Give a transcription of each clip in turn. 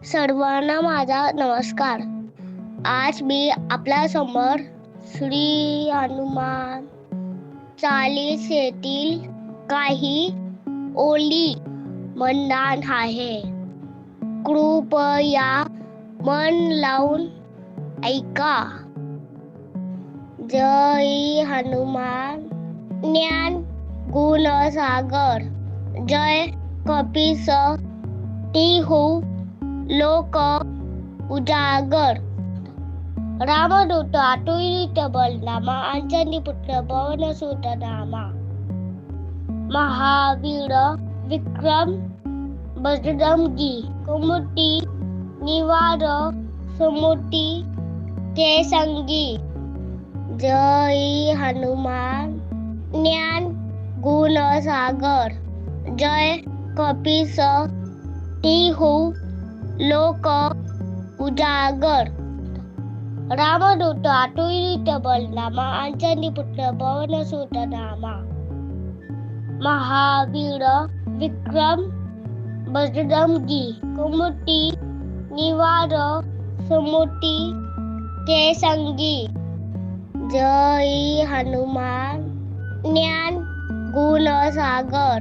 सर्वांना माझा नमस्कार. आज मी आपल्या समोर श्री हनुमान चालीसेतील काही ओळी म्हणणार आहे. कृपया मन लावून ऐका. जय हनुमान ज्ञान गुणसागर, जय कपीस टिहू लोक उजागर. रामदूत अतुलित बलनामा, अंजनी पुत्र पवन सुत नामा. महावीर विक्रम बजरंगी, कुमति निवार सुमति के संगी. जय हनुमान ज्ञान गुणसागर, जय कपीस टिहू लोक उजागर. रामदूत अतुलित बलनामा, अंजनी पुत्र पवन सुत नामा. महावीर विक्रम बजरंगी, कुमति निवार सुमति के संगी. जय हनुमान ज्ञान गुणसागर,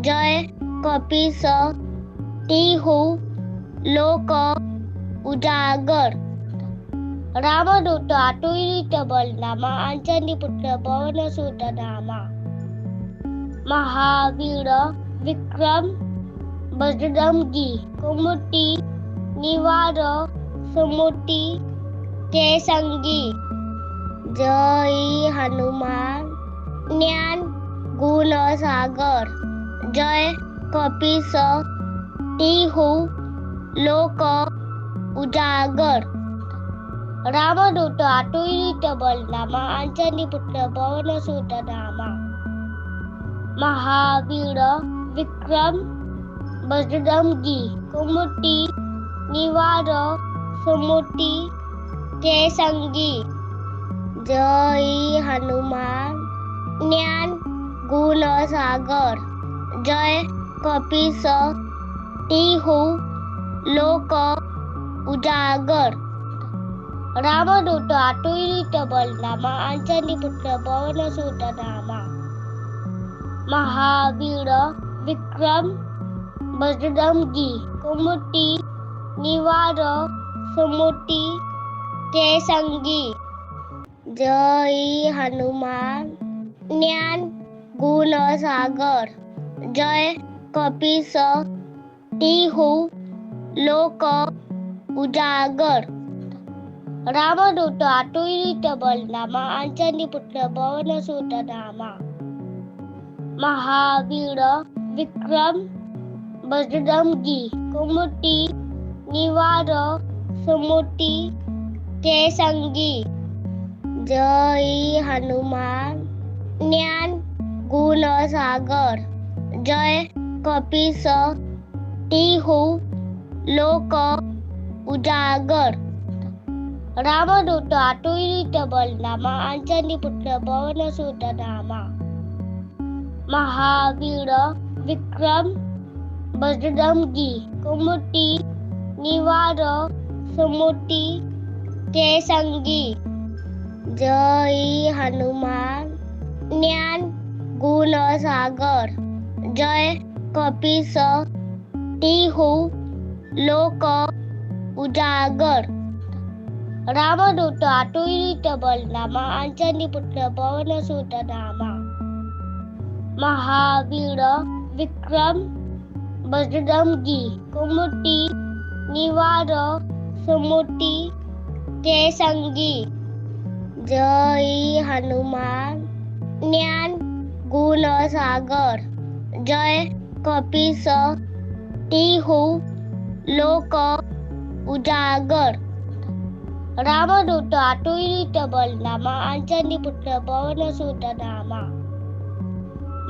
जय कपीस टिहू लोक उजागर. रामदूत अतुलित बलनामा, अंजनी पुत्र पवन सुत नामा. महावीर विक्रम बजरंगी, कुमति निवार सुमति के संगी. जय हनुमान ज्ञान गुणसागर, जय कपीस टिहू लोक उजागर. रामदूत अतुलित बलनामा, अंजनी पुत्र पवन सुत नामा. महावीर विक्रम बजरंगी, कुमति निवार सुमति के संगी. जय हनुमान ज्ञान गुणसागर, जय कपीस टिहू लोक उजागर. रामदूत अतुलित बलनामा, अंजनी पुत्र पवन सुत नामा. महावीर विक्रम बजरंगी, कुमति निवार सुमति के संगी. जय हनुमान ज्ञान गुणसागर, जय कपीस टिहू लोक उजागर. रामदूत अतुलित बलनामा, अंजनी पुत्र पवन सुत नामा. महावीर विक्रम बजरंगी, कुमति निवार सुमति के संगी. जय हनुमान ज्ञान गुणसागर, जय कपीस टिहू लोक उजागर. रामदूत अतुलित बलनामा, अंजनी पुत्र पवन सुत नामा. महावीर विक्रम बजरंगी, कुमति निवार सुमति के संगी. जय हनुमान ज्ञान गुणसागर, जय कपीस टिहू लोक उजागर. रामदूत अतुलित बलनामा, अंजनी पुत्र पवन सुत नामा. महावीर विक्रम बजरंगी, कुमति निवार सुमति के संगी. जय हनुमान ज्ञान गुणसागर, जय कपीस टिहू लोक उजागर. रामदूत अतुलित बलनामा, अंजनी पुत्र पवन सुत नामा.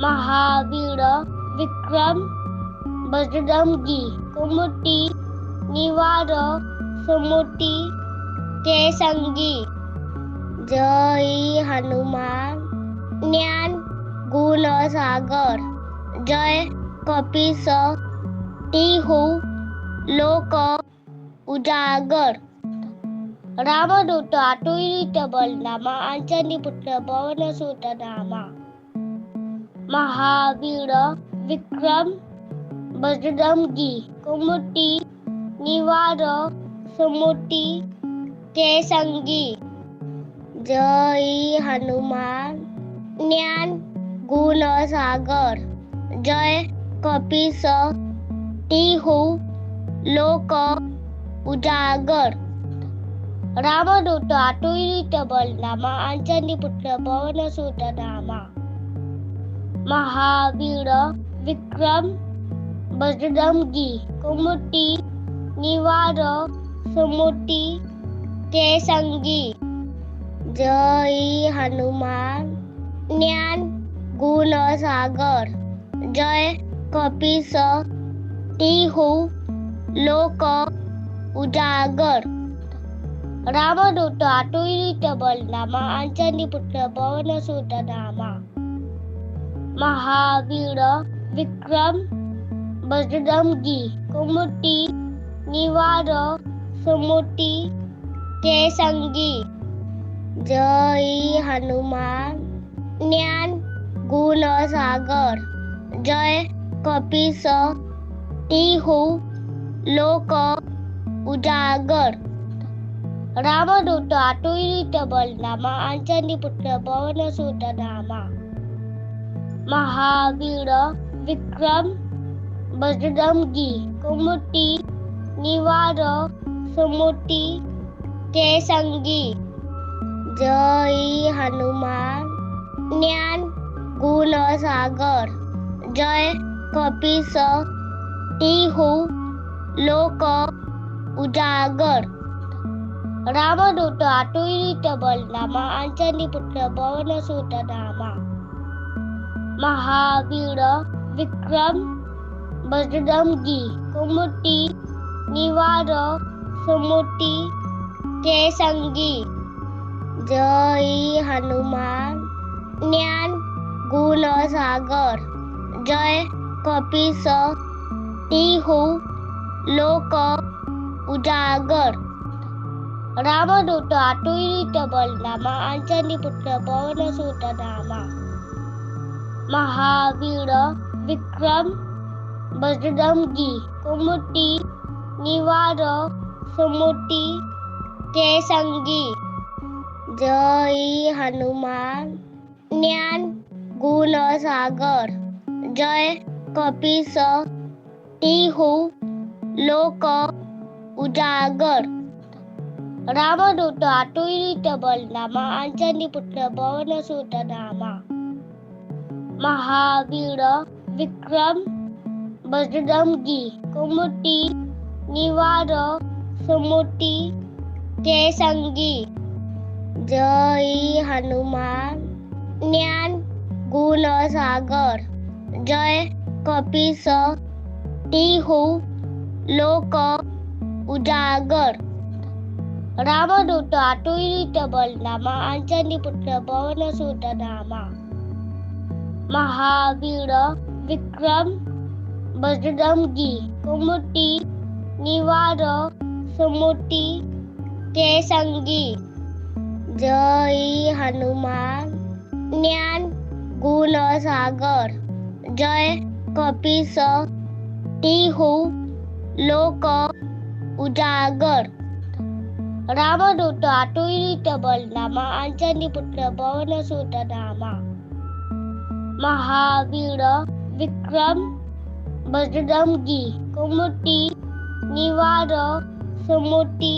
महावीर विक्रम बजरंगी, कुमति निवार सुमति के संगी. जय हनुमान ज्ञान गुणसागर, जय कपीस टिहू लोक उजागर रामदूत आटुळीत बलनामा अंजनी पुत्र पवन सुत नामा महावीर विक्रम बजरंगी कुमती निवार सुमती जय संगी जय हनुमान ज्ञान गुण सागर जय कपीस तिहु लोक उजागर रामदूत आटुळीत बलनामा अंजनी पुत्र पवन सुत नामा महावीर विक्रम बजरंगी कुमती निवार सुमती जय संगी जय हनुमान ज्ञान गुण सागर जय कपीस तिहु लोक उजागर रामदूत आटुळीत बलनामा अंजनी पुत्र पवन सुत नामा महावीर विक्रम बजरंगी कुमती निवार सुमती जय संगी जय हनुमान ज्ञान गुण सागर जय कपीस तिहु लोक उजागर रामदूत आटुळीत बलनामा अंजनी पुत्र पवन सुत नामा महावीर विक्रम बजरंगी कुमती निवार सुमती जय संगी जय हनुमान ज्ञान गुण सागर जय कपीस तिहु लोक उजागर रामदूत आटुळीत बलनामा अंजनी पुत्र पवन सुत नामा महावीर विक्रम बजरंगी कुमती निवार सुमती जय संगी जय हनुमान ज्ञान गुण सागर जय कपीस तिहु लोक उजागर रामदूत आटुळीत बलनामा अंजनी पुत्र पवन सुत नामा महावीर विक्रम बजरंगी कुमती निवार सुमती जय संगी जय हनुमान ज्ञान गुण सागर जय कपीस तिहु लोक उजागर रामदूत आटुळीत बलनामा अंजनी पुत्र पवन सुत नामा महावीर विक्रम बजरंगी कुमती निवार सुमती जय संगी जय हनुमान ज्ञान गुण सागर जय कपीस तिहु लोक उजागर रामदूत आटुळीत बलनामा अंजनी पुत्र पवन सुत नामा महावीर विक्रम बजरंगी कुमती निवार सुमती जय संगी जय हनुमान ज्ञान गुण सागर जय कपीस तिहु लोक उजागर रामदूत आटुळीत बलनामा अंजनी पुत्र पवन सुत नामा महावीर विक्रम बजरंगी कुमती निवार सुमती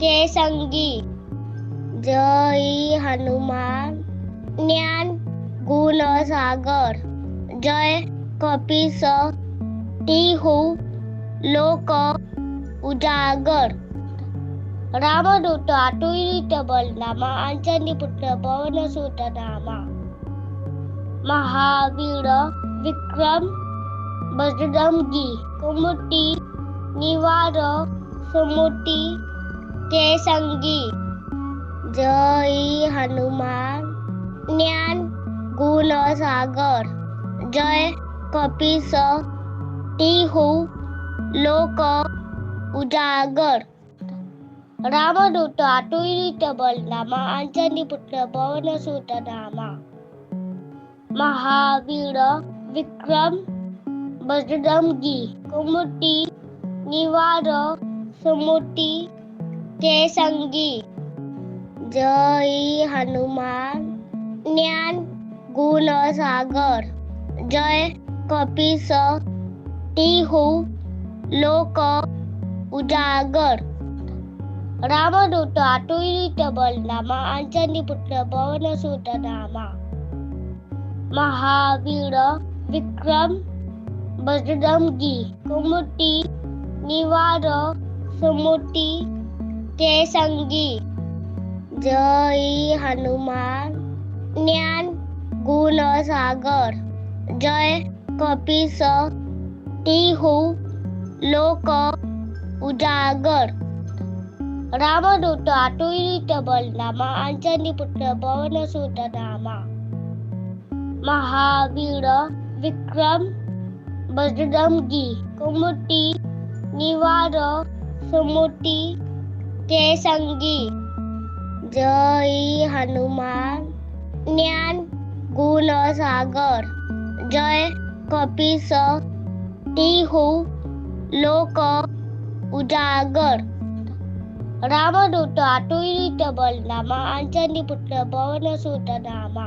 जय संगी जय हनुमान ज्ञान गुण सागर जय कपीस तिहु लोक उजागर रामदूत आटुळीत बलनामा अंजनी पुत्र पवन सुत नामा महावीर विक्रम बजरंगी कुमती निवार सुमती जय संगी जय हनुमान ज्ञान गुण सागर जय कपीस तिहु लोक उजागर रामदूत आटुळीत बलनामा अंजनी पुत्र पवन सुत नामा महावीर विक्रम बजरंगी कुमती निवार सुमती के संगी जय हनुमान ज्ञान गुण सागर जय कपीस तिहु लोक उजागर रामदूत आटुळीत बलनामा अंजनी पुत्र पवन सुत नामा महावीर विक्रम बजरंगी कुमती निवार सुमती के संगी जय हनुमान ज्ञान गुण सागर जय कपीस तिहु लोक उजागर रामदूत आटुळीत बलनामा अंजनी पुत्र पवन सुत नामा महावीर विक्रम बजरंगी कुमती निवार सुमती के संगी जय हनुमान ज्ञान गुण सागर जय कपीस तिहु लोक उजागर रामदूत आटुळीत बलनामा अंजनी पुत्र पवन सुत नामा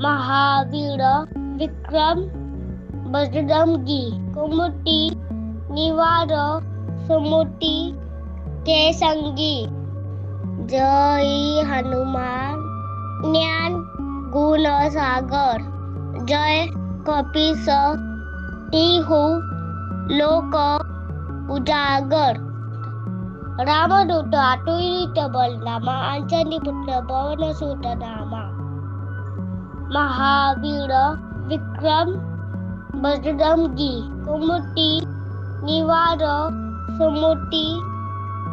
महावीर विक्रम बजरंगी कुमती निवार सुमती के संगी जय हनुमान ज्ञान गुण सागर जय कपीस तिहु लोक उजागर रामदूत आटुळीत बलनामा अंजनी पुत्र पवन सुत नामा महावीर विक्रम बजरंगी कुमती निवार सुमती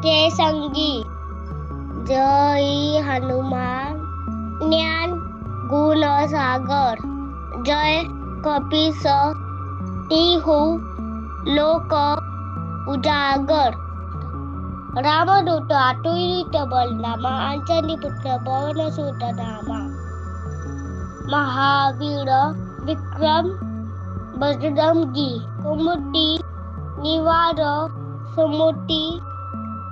के संगी जय हनुमान ज्ञान गुण सागर जय कपीस तिहु लोक उजागर रामदूत आटुळीत बलनामा अंजनी पुत्र पवन सुत नामा महावीर विक्रम बजरंगी कुमती निवार सुमती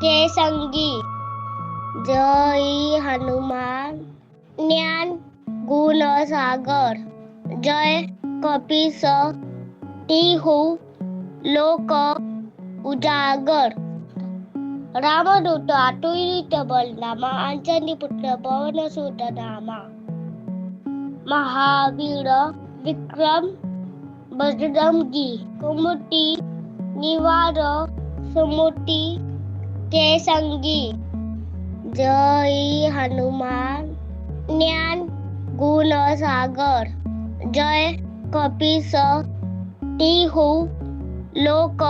के संगी जय हनुमान ज्ञान गुण सागर जय कपीस तिहु लोक उजागर रामदूत आटुळीत बलनामा अंजनी पुत्र पवन सुत नामा महावीर विक्रम बजरंगी कुमती निवार सुमती के संगी जय हनुमान ज्ञान गुण सागर जय कपीस तिहु लोक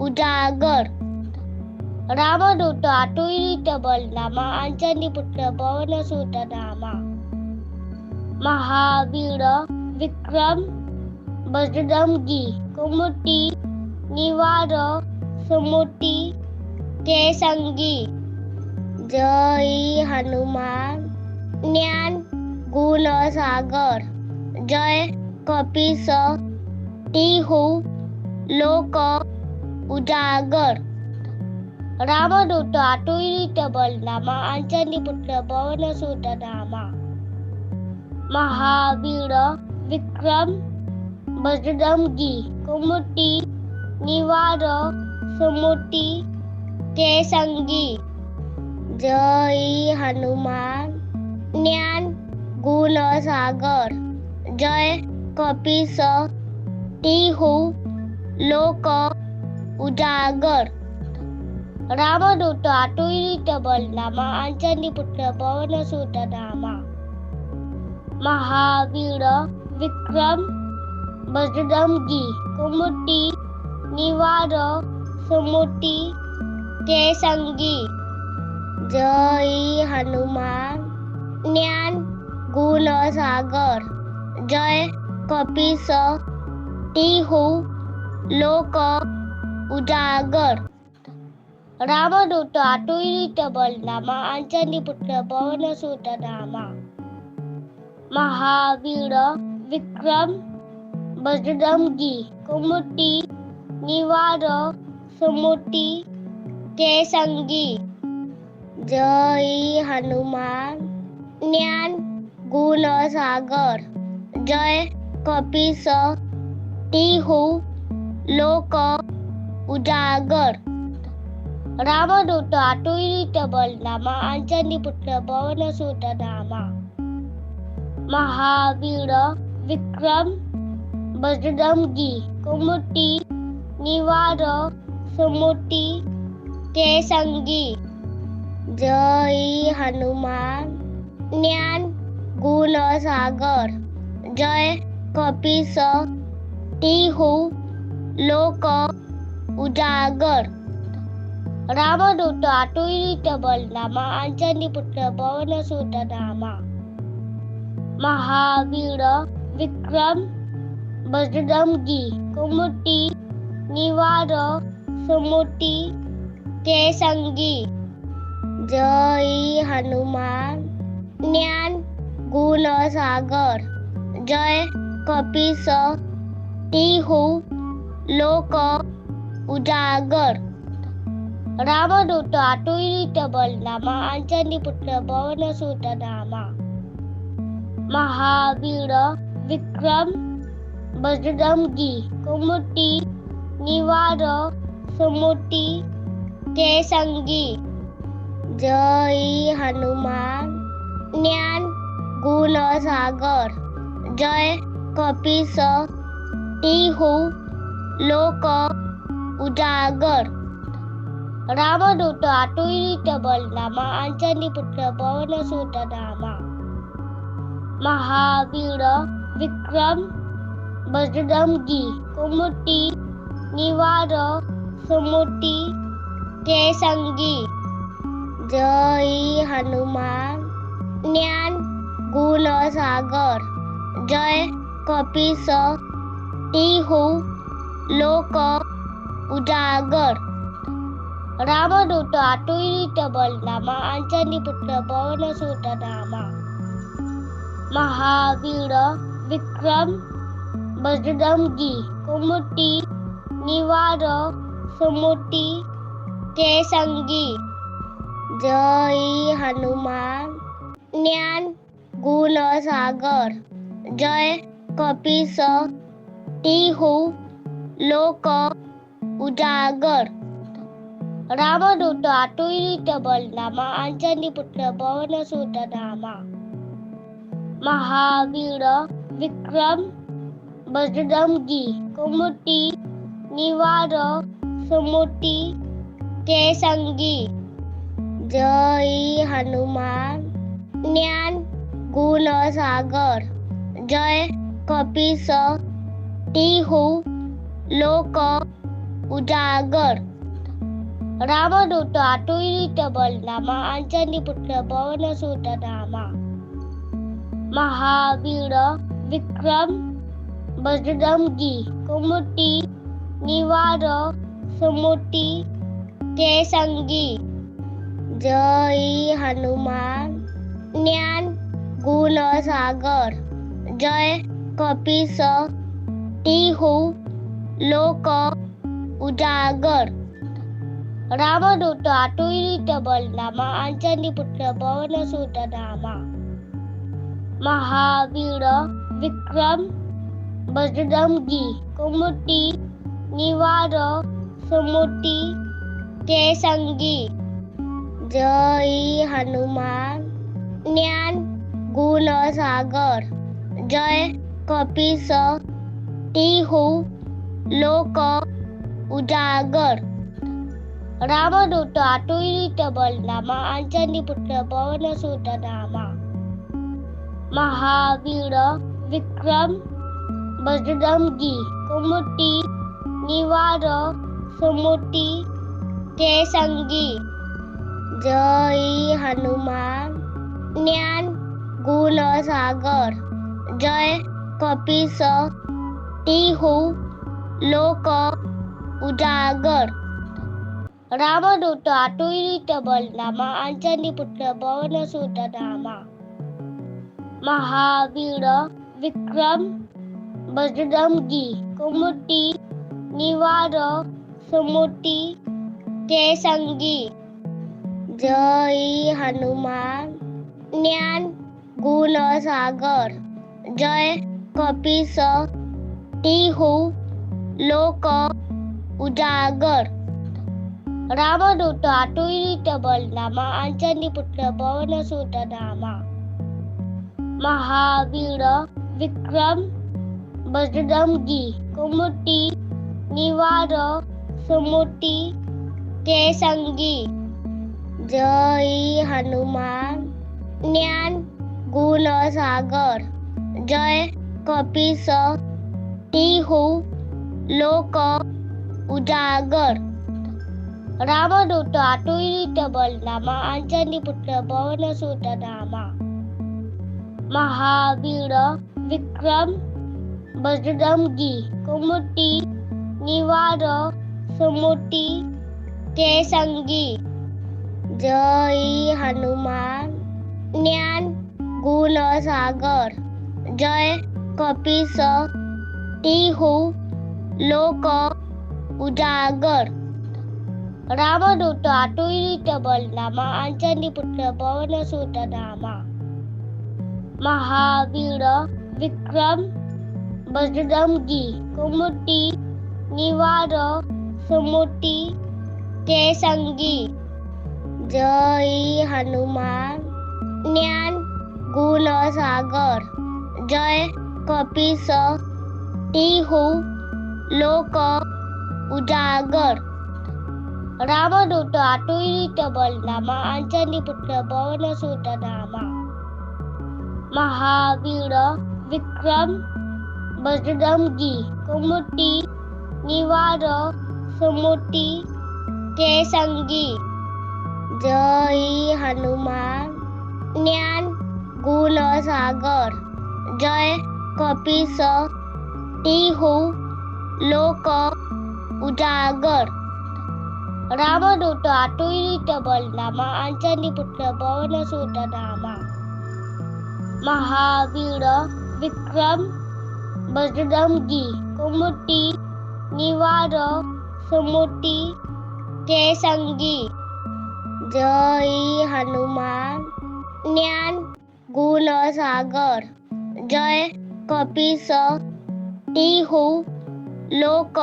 उजागर रामदूत आटुळीत बलनामा अंजनी पुत्र पवन सुत नामा महावीर विक्रम बजरंगी कुमती निवार सुमती के संगी जय हनुमान ज्ञान गुण सागर जय कपीस तिहु लोक उजागर रामदूत आटुळीत बलनामा अंजनी पुत्र पवन सुत नामा महावीर विक्रम बजरंगी कुमती निवार सुमती के संगी जय हनुमान ज्ञान गुण सागर जय कपीस तिहु लोक उजागर रामदूत आटुळीत बलनामा अंजनी पुत्र पवन सुत नामा महावीर विक्रम बजरंगी कुमती निवार सुमती के संगी जय हनुमान ज्ञान गुण सागर जय कपीस तिहु लोक उजागर रामदूत आटुळीत बलनामा अंजनी पुत्र पवन सुत नामा महावीर विक्रम बजरंगी कुमति निवार सुमति के संगी जय हनुमान ज्ञान गुण सागर जय कपीस तिहु लोक उजागर रामदूत आटुळीत बलनामा अंजनी पुत्र पवन सुत नामा महावीर विक्रम बजरंगी कुमति निवार सुमति के संगी जय हनुमान ज्ञान गुण सागर जय कपीस तिहु लोक उजागर रामदूत आटुळीत बलनामा अंजनी पुत्र पवन सुत नामा महावीर विक्रम बजरंगी कुमति निवार सुमति के संगी जय हनुमान ज्ञान गुण सागर जय कपीस तिहु लोक उजागर रामदूत आटुळीत बलनामा अंजनी पुत्र पवन सुत नामा महावीर विक्रम बजरंगी कुमति निवार सुमति के संगी जय हनुमान ज्ञान गुण सागर जय कपीस तिहु लोक उजागर रामदूत आटुळीत बलनामा अंजनी पुत्र पवन सुत नामा महावीर विक्रम बजरंगी कुमति निवार सुमति के संगी जय हनुमान ज्ञान गुण सागर जय कपीस तिहु लोक उजागर रामदूत आटुळीत बलनामा अंजनी पुत्र पवन सुत नामा महावीर विक्रम बजरंगी कुमति निवार सुमति के संगी जय हनुमान ज्ञान गुण सागर जय कपीस तिहु लोक उजागर रामदूत आटुळीत बलनामा अंजनी पुत्र पवन सुत नामा महावीर विक्रम बजरंगी कुमति निवार सुमति के संगी जय हनुमान ज्ञान गुण सागर जय कपीस तिहु लोक उजागर रामदूत आटुळीत बलनामा अंजनी पुत्र पवन सुत नामा महावीर विक्रम बजरंगी कुमति निवार सुमति के संगी जय हनुमान ज्ञान गुण सागर जय कपीस तिहु लोक उजागर रामदूत आटुळीत बलनामा अंजनी पुत्र पवन सुत नामा महावीर विक्रम बजरंगी कुमति निवार सुमति के संगी जय हनुमान ज्ञान गुण सागर जय कपीस तिहु लोक उजागर रामदूत आटुळीत बलनामा अंजनी पुत्र पवन सुत नामा महावीर विक्रम बजरंगी कुमति निवार सुमति के संगी जय हनुमान ज्ञान गुण सागर जय कपीस तिहु लोक उजागर रामदूत आटुळीत बलरामा अंजनी पुत्र पवन सुत नामा महावीर विक्रम बजरंगी कुमति निवार सुमति के संगी जय हनुमान ज्ञान गुण सागर जय कपीस तिहु लोक उजागर रामदूत आटुळीत बलरामा अंजनी पुत्र पवन सुत नामा महावीर विक्रम बजरंगी कुमति निवार सुमति के संगी जय हनुमान ज्ञान गुण सागर जय कपीस तिहु लोक उजागर रामदूत आटुळीत बलरामा अंजनी पुत्र पवन सुत नामा महावीर विक्रम बजरंगी कुमति निवार सुमति के संगी जय हनुमान ज्ञान गुण सागर जय कपीस तिहु लोक उजागर रामदूत आटुळीत बलरामा अंजनी पुत्र पवन सुत नामा महावीर विक्रम बजरंगी कुमति निवार सुमति के संगी जय हनुमान ज्ञान गुण सागर जय कपीस तिहु लोक उजागर रामदूत आटुळीत बलरामा अंजनी पुत्र पवन सुत नामा महावीर विक्रम बजरंगी कुमति निवार सुमति के संगी जय हनुमान ज्ञान गुण सागर जय कपीस तिहु लोक उजागर रामदूत आटुळीत बलरामा अंजनी पुत्र पवन सुत नामा महावीर विक्रम बजरंगी कुमति निवार सुमति के संगी जय हनुमान ज्ञान गुण सागर जय कपीस तिहु लोक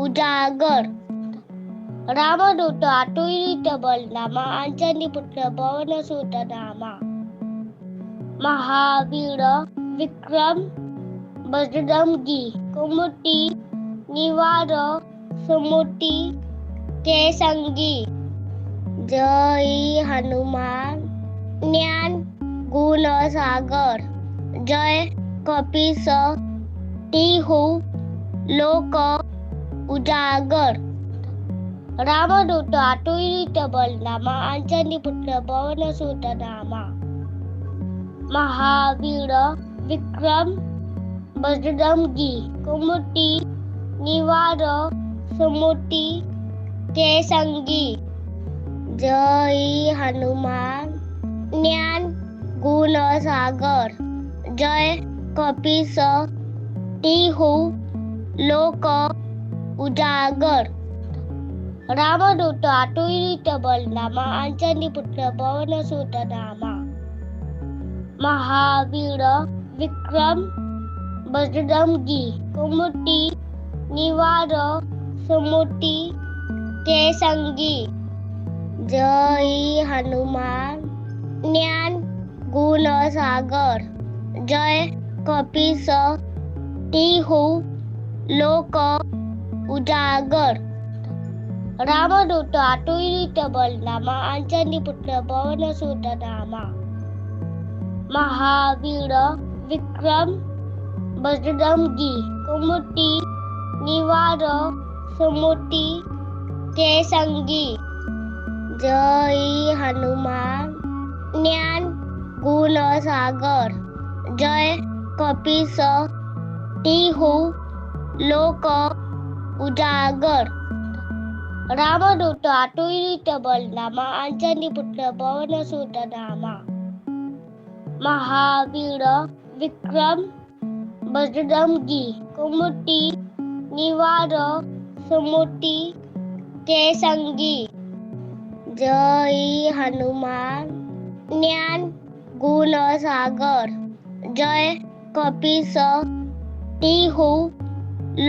उजागर रामदूत आटुळीत बलरामा अंजनी पुत्र पवन सुत नामा महावीर विक्रम बजरंगी कुमति निवार सुमति के संगी जय हनुमान ज्ञान गुण सागर जय कपीस तिहु लोक उजागर रामदूत आटुळीत बलरामा अंजनी पुत्र पवन सुत नामा महावीर विक्रम बजरंगी कुमति निवार सुमति के संगी जय हनुमान ज्ञान गुण सागर जय कपीस तिहु लोक उजागर रामदूत आटुळीत बलरामा अंजनी पुत्र पवन सुत नामा महावीर विक्रम बजरंगी कुमति निवार सुमति के संगी जय हनुमान ज्ञान गुण सागर जय कपीस तिहु लोक उजागर रामदूत आटुळीत बलरामा अंजनी पुत्र पवन सुत नामा महावीर विक्रम बजरंगी कुमति निवार सुमति के संगी जय हनुमान ज्ञान गुण सागर जय कपीस तिहु लोक उजागर रामदूत आटुळीत बलरामा अंजनी पुत्र पवन सुत नामा महावीर विक्रम बजरंगी कुमति निवार सुमति के संगी जय हनुमान ज्ञान गुण सागर जय कपीस तिहु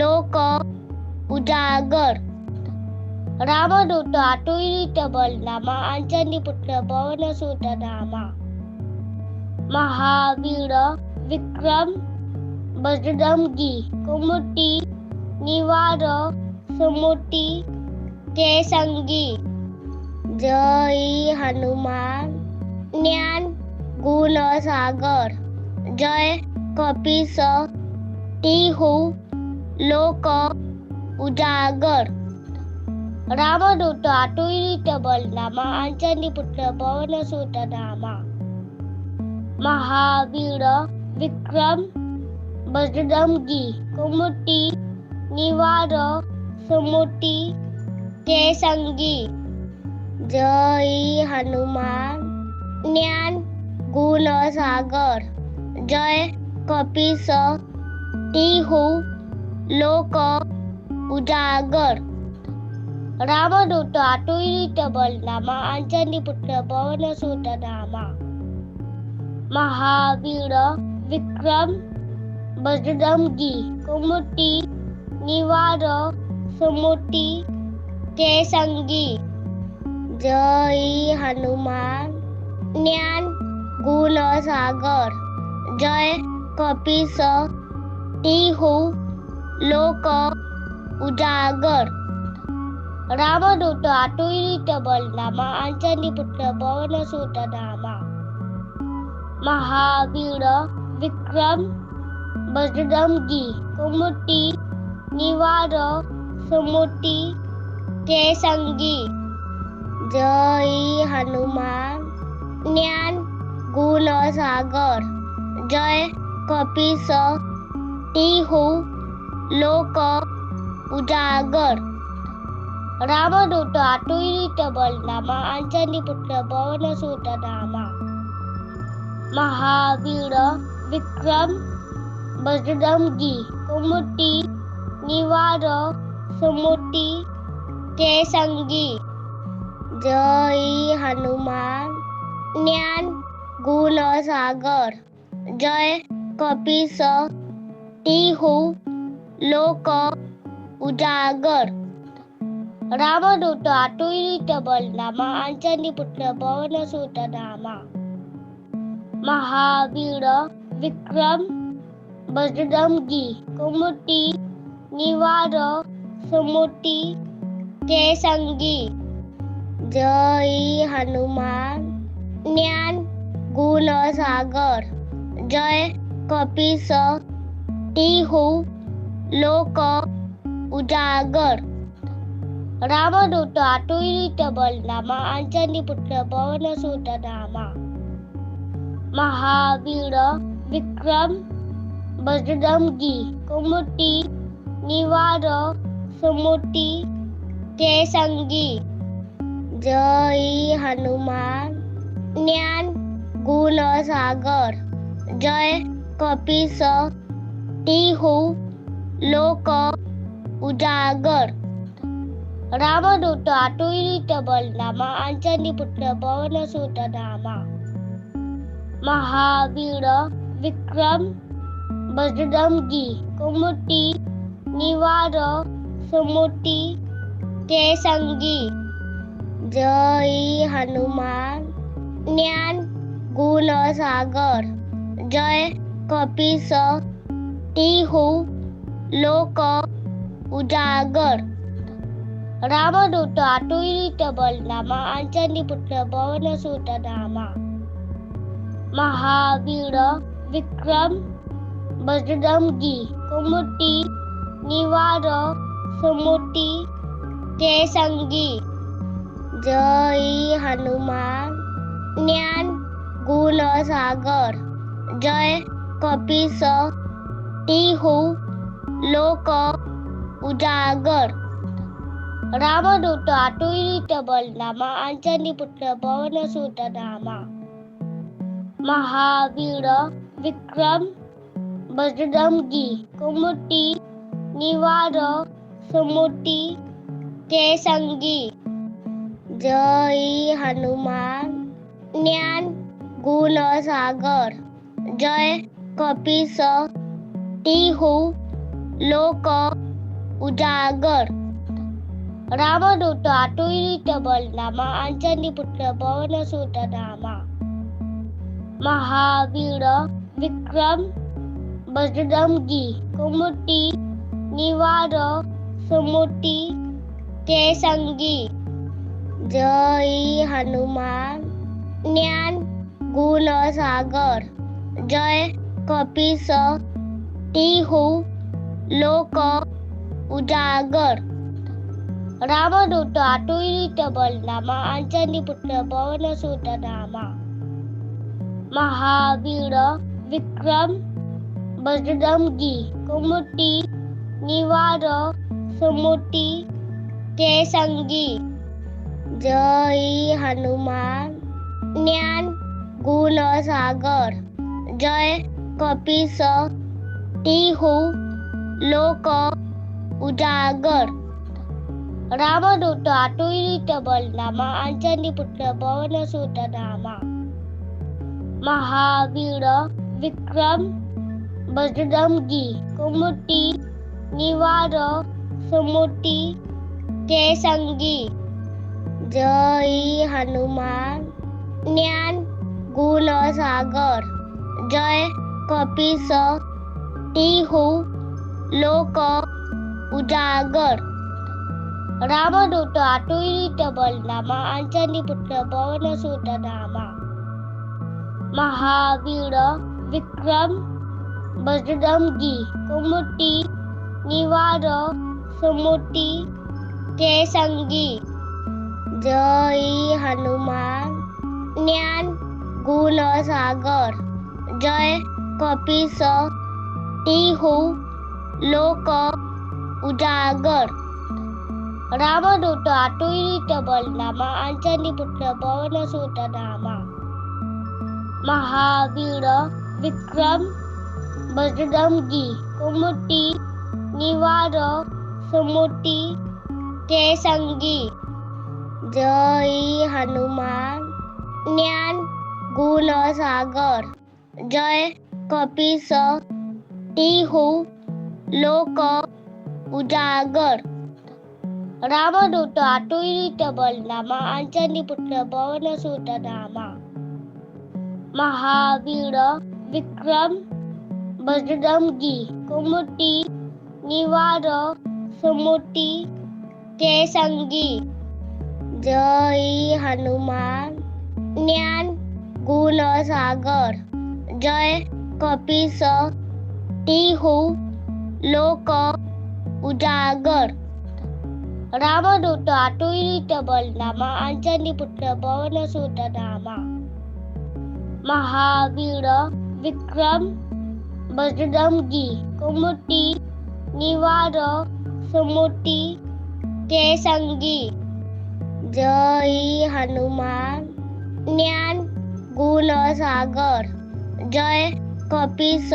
लोक उजागर रामदूत आटुळीत बलरामा अंजनी पुत्र पवन सुत नामा महावीर विक्रम बजरंगी कुमति निवार सुमति के संगी जय हनुमान ज्ञान गुण सागर जय कपीस तिहु लोक उजागर रामदूत आटुळीत बलरामा अंजनी पुत्र पवन सुत नामा महावीर विक्रम बजरंगी कुमति निवार सुमति के संगी जय हनुमान ज्ञान गुण सागर जय कपीस तिहु लोक उजागर रामदूत आटुळीत बलरामा अंजनी पुत्र पवन सुत नामा महावीर विक्रम बजरंगी कुमति निवार सुमति के संगी जय हनुमान ज्ञान गुण सागर जय कपीस तिहु लोक उजागर रामदूत आटुळीत बलरामा अंजनी पुत्र पवन सुत नामा महावीर विक्रम बजरंगी कुमति निवार सुमति के संगी जय हनुमान ज्ञान गुण सागर जय कपीस तिहु लोक उजागर रामदूत आटुळीत बलरामा अंजनी पुत्र पवन सुत नामा महावीर विक्रम बजरंगी कुमति निवार सुमति के संगी जय हनुमान ज्ञान गुण सागर जय कपीस तिहु लोक उजागर रामदूत आटुळीत बलरामा अंजनी पुत्र पवन सुत नामा महावीर विक्रम बजरंगी कुमति निवार सुमति के संगी जय हनुमान ज्ञान गुण सागर जय कपीस तिहु लोक उजागर रामदूत आटुळीत बलरामा अंजनी पुत्र पवन सुत नामा महावीर विक्रम बजरंगी कुमति निवार सुमति के संगी जय हनुमान ज्ञान गुण सागर जय कपीस तिहु लोक उजागर रामदूत आटुळीत बलरामा अंजनी पुत्र पवन सुत नामा महावीर विक्रम बजरंगी कुमति निवार सुमति के संगी जय हनुमान ज्ञान गुण सागर जय कपीस तिहु लोक उजागर रामदूत आटुळीत बलरामा अंजनी पुत्र पवन सुत नामा महावीर विक्रम बजरंगी कुमति निवार सुमति के संगी जय हनुमान ज्ञान गुण सागर जय कपीस तिहु लोक उजागर रामदूत आटुळीत बलनामा अंजनी पुत्र पवन सुत नामा महावीर विक्रम बजरंगी कुमति निवार सुमति के संगी जय हनुमान ज्ञान गुण सागर जय कपीस तिहु लोक उजागर रामदूत आटुळीत बलनामा अंजनी पुत्र पवन सुत नामा महावीर विक्रम बजरंगी कुमति निवार सुमति के संगी जय हनुमान ज्ञान गुण सागर जय कपीस तिहु लोक उजागर रामदूत आटुळीत बलनामा अंजनी पुत्र पवन सुत नामा महावीर विक्रम बजरंगी कुमति निवार सुमति के संगी जय हनुमान ज्ञान गुण सागर जय कपीस तिहु लोक उजागर रामदूत आटुळीत बलनामा अंजनी पुत्र पवन सुत नामा महावीर विक्रम बजरंगी कुमति निवार सुमति के संगी जय हनुमान ज्ञान गुण सागर जय कपीस तिहु लोक उजागर रामदूत आटुळीत बलनामा अंजनी पुत्र पवन सुत नामा महावीर विक्रम बजरंगी कुमति निवार सुमति के संगी जय हनुमान ज्ञान गुण सागर जय कपीस तिहु लोक उजागर रामदूत आटुळीत बलनामा अंजनी पुत्र पवन सुत नामा महावीर विक्रम बजरंगी कुमति निवार सुमति के संगी जय हनुमान ज्ञान गुण सागर जय कपीस तिहु लोक उजागर रामदूत आटुळीत बलनामा अंजनी पुत्र पवन सुत नामा महावीर विक्रम बजरंगी कुमति निवार सुमति के संगी जय हनुमान ज्ञान गुण सागर जय कपीस तिहु लोक उजागर रामदूत आटुळीत बलनामा अंजनी पुत्र पवन सुत नामा महावीर विक्रम बजरंगी कुमति निवार सुमति के संगी जय हनुमान ज्ञान गुण सागर जय कपीस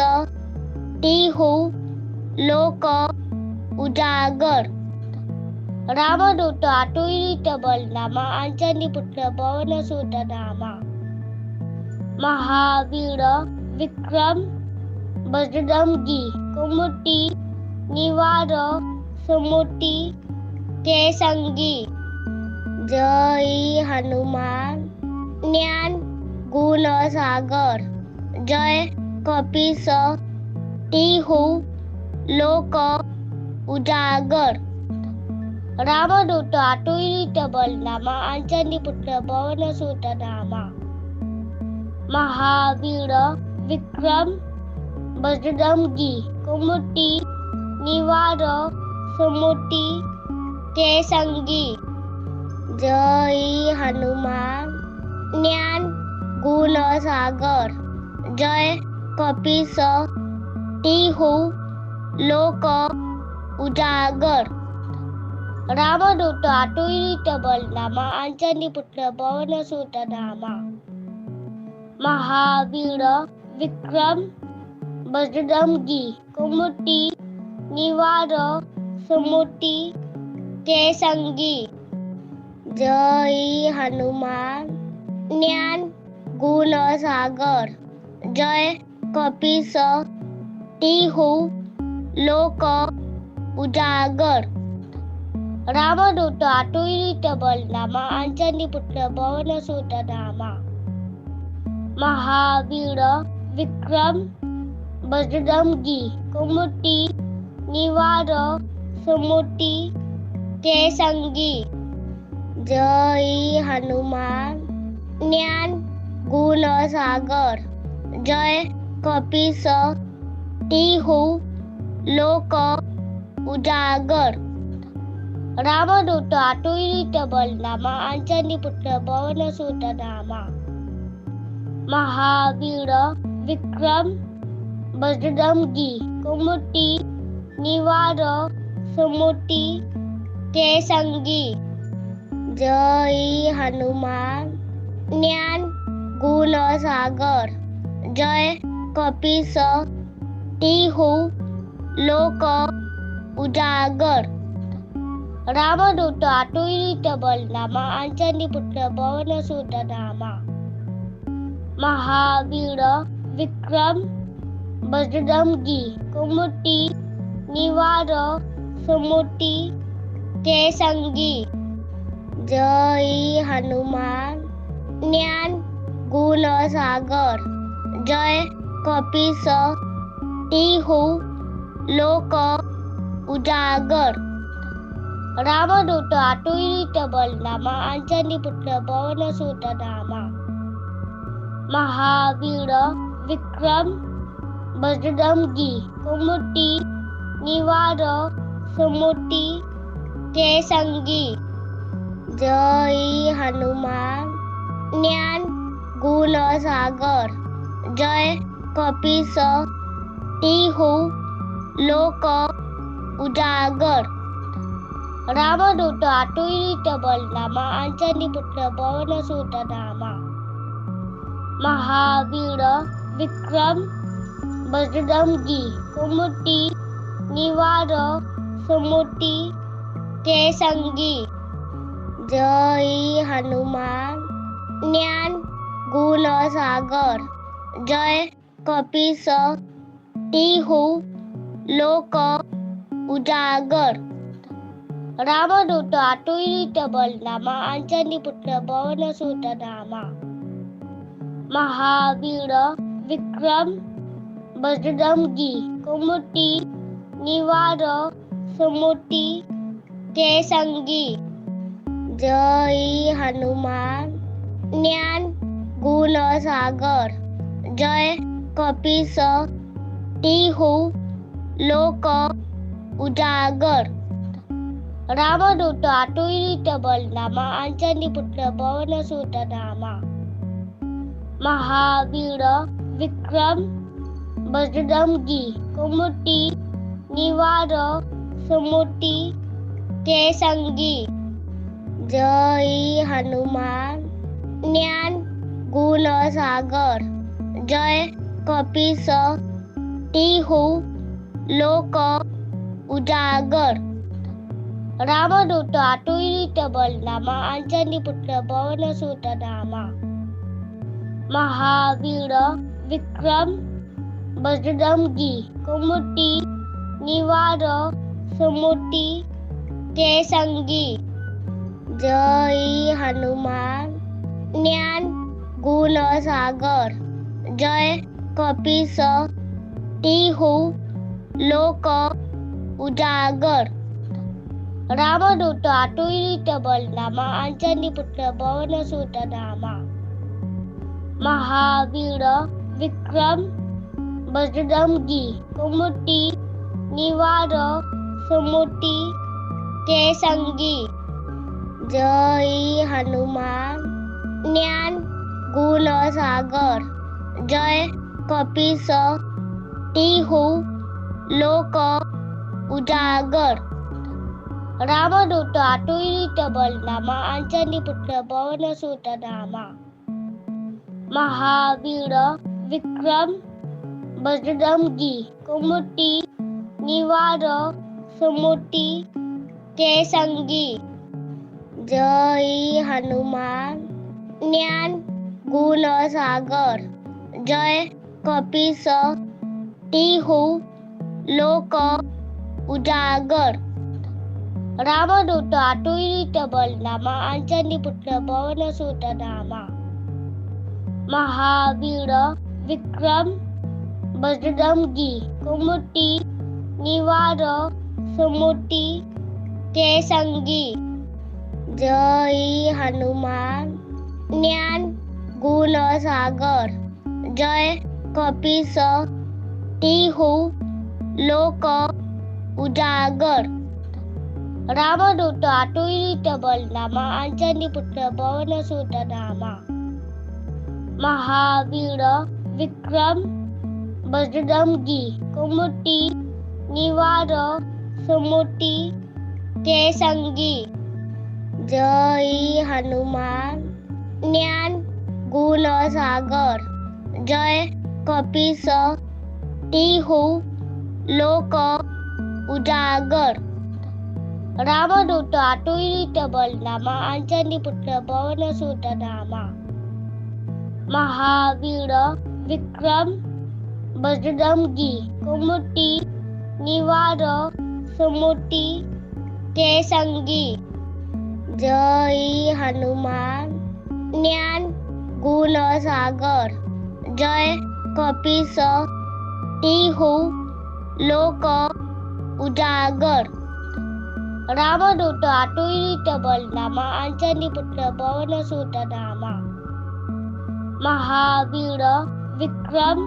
तिहु लोक उजागर रामदूत आटुळीत बलनामा अंजनी पुत्र पवन सुत नामा महावीर विक्रम बजरंगी कुमति निवार सुमति के संगी जय हनुमान ज्ञान गुण सागर जय कपीस तिहु लोक उजागर रामदूत आटुळीत बलनामा अंजनी पुत्र पवन सुत नामा महावीर विक्रम बजरंगी कुमति निवार सुमति के संगी जय हनुमान ज्ञान गुण सागर जय कपीस तिहु लोक उजागर रामदूत आटोईत बलरामा अंजनी पुत्र पवन सुत नामा महावीर विक्रम बजरंगी कुमति निवार सुमति के संगी जय हनुमान ज्ञान गुण सागर जय कपीस तिहु लोक उजागर रामदूत आटोईत बलरामा अंजनी पुत्र पवन सुत नामा महावीर विक्रम बजरंगी कुमति निवार सुमति के संगी जय हनुमान ज्ञान गुण सागर जय कपीस तिहु लोक उजागर रामदूत आटोईत बलरामा अंजनी पुत्र पवन सुत नामा महावीर विक्रम बजरंगी कुमति निवार सुमति के संगी जय हनुमान ज्ञान गुण सागर जय कपीस तिहु लोक उजागर रामदूत आटोईत बलरामा अंजनी पुत्र पवन सुत नामा महावीर विक्रम बजरंगी कुमति निवार सुमति के संगी जय हनुमान ज्ञान गुण सागर जय कपीस तिहु लोक उजागर रामदूत आटोईत बलरामा अंजनी पुत्र पवन सुत नामा महावीर विक्रम बजरंगी कुमति निवार सुमति के संगी जय हनुमान ज्ञान गुण सागर जय कपीस तिहु लोक उजागर रामदूत आटोईत बलरामा अंजनी पुत्र पवन सुत नामा महावीर विक्रम बजरंगी कुमति निवार सुमति के संगी जय हनुमान ज्ञान गुण सागर जय कपीस तिहु लोक उजागर रामदूत आटोईत बलरामा अंजनी पुत्र पवन सुत नामा महावीर विक्रम बजरंगी कुमति निवार सुमति के संगी जय हनुमान ज्ञान गुण सागर जय कपीस तिहु लोक उजागर रामदूत आटोईत बलरामा अंजनी पुत्र पवन सुत नामा महावीर विक्रम बजरंगी कुमति निवार सुमति के संगी जय हनुमान ज्ञान गुण सागर जय कपीस तिहु लोक उजागर रामदूत आटोईत बलरामा अंजनी पुत्र पवन सुत नामा महावीर विक्रम बजरंगी कुमति निवार सुमति के संगी जय हनुमान ज्ञान गुण सागर जय कपीस तिहु लोक उजागर रामदूत आटोईत बलरामा अंजनी पुत्र पवन सुत नामा महावीर विक्रम बजरंगी कुमति निवार सुमति के संगी जय हनुमान ज्ञान गुण सागर जय कपीस तिहु लोक उजागर रामदूत आटुळीत बलरामा अंजनी पुत्र पवन सुत नामा महावीर विक्रम बजरंगी कुमति निवार सुमति के संगी जय हनुमान ज्ञान गुण सागर जय कपीस तिहु लोक उजागर रामदूत आटुळीत बलरामा अंजनी पुत्र पवन सुत नामा महावीर विक्रम बजरंगी कुमति निवार सुमति के संगी जय हनुमान ज्ञान गुण सागर जय कपीस तिहु लोक उजागर रामदूत आटुळीत बलरामा अंजनी पुत्र पवन सुत नामा महावीर विक्रम बजरंगी कुमति निवार सुमति के संगी जय हनुमान ज्ञान गुण सागर जय कपीस तिहु लोक उजागर रामदूत आटुळीत बलरामा अंजनी पुत्र पवन सुत नामा महावीर विक्रम बजरंगी कुमति निवार सुमति के संगी जय हनुमान ज्ञान गुण सागर जय कपीस तिहु लोक उजागर रामदूत आटुळीत बलरामा अंजनी पुत्र पवन सुत नामा महावीर विक्रम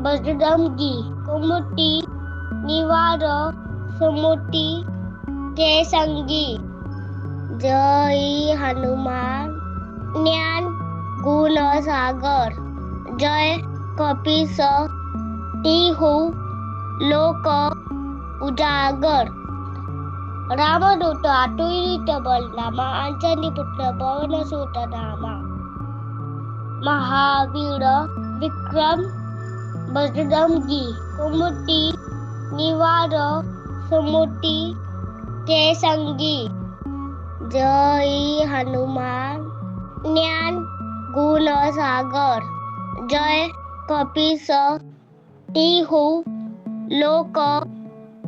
बजरंगी कुमति निवार सुमति के संगी जय हनुमान ज्ञान गुण सागर जय कपीस तिहु लोक उजागर रामदूत आटुळीत बलरामा अंजनी पुत्र पवन सुत नामा महावीर विक्रम बजरंगी कुमति निवार सुमति के संगी जय हनुमान ज्ञान गुण सागर जय कपीस तिहु लोक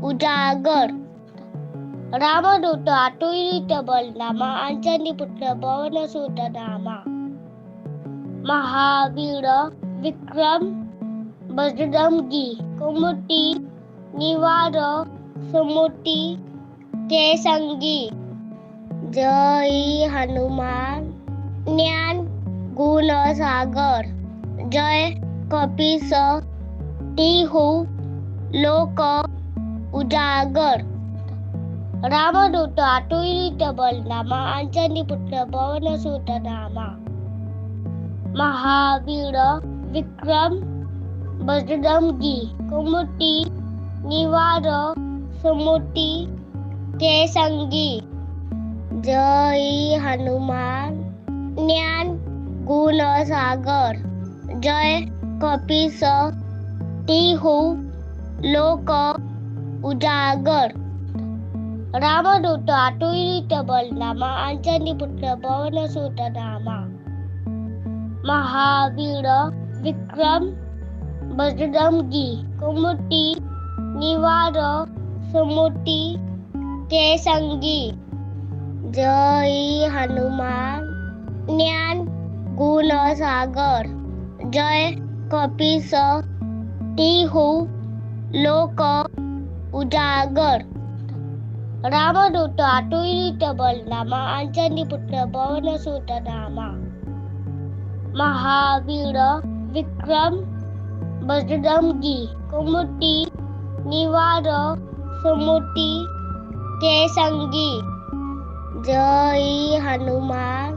उजागर रामदूत आटुळीत बलरामा अंजनी पुत्र पवन सुत नामा महावीर विक्रम बजरंगी कुमति निवार सुमति के संगी जय हनुमान ज्ञान गुण सागर जय कपीस तिहु लोक उजागर रामदूत आटुळीत बलरामा अंजनी पुत्र पवन सुत नामा महावीर विक्रम बजरंगी कुमति निवार सुमति के संगी जय हनुमान ज्ञान गुण सागर जय कपीस तिहु लोक उजागर रामदूत आटुळीत बलरामा अंजनी पुत्र पवन सुत नामा महावीर विक्रम बजरंगी कुमति निवार सुमति के संगी जय हनुमान ज्ञान गुण सागर जय कपीस तिहु लोक उजागर रामदूत आटुळीत बलरामा अंजनी पुत्र पवन सुत नामा महावीर विक्रम बजरंगी कुमति निवार सुमति के संगी जय हनुमान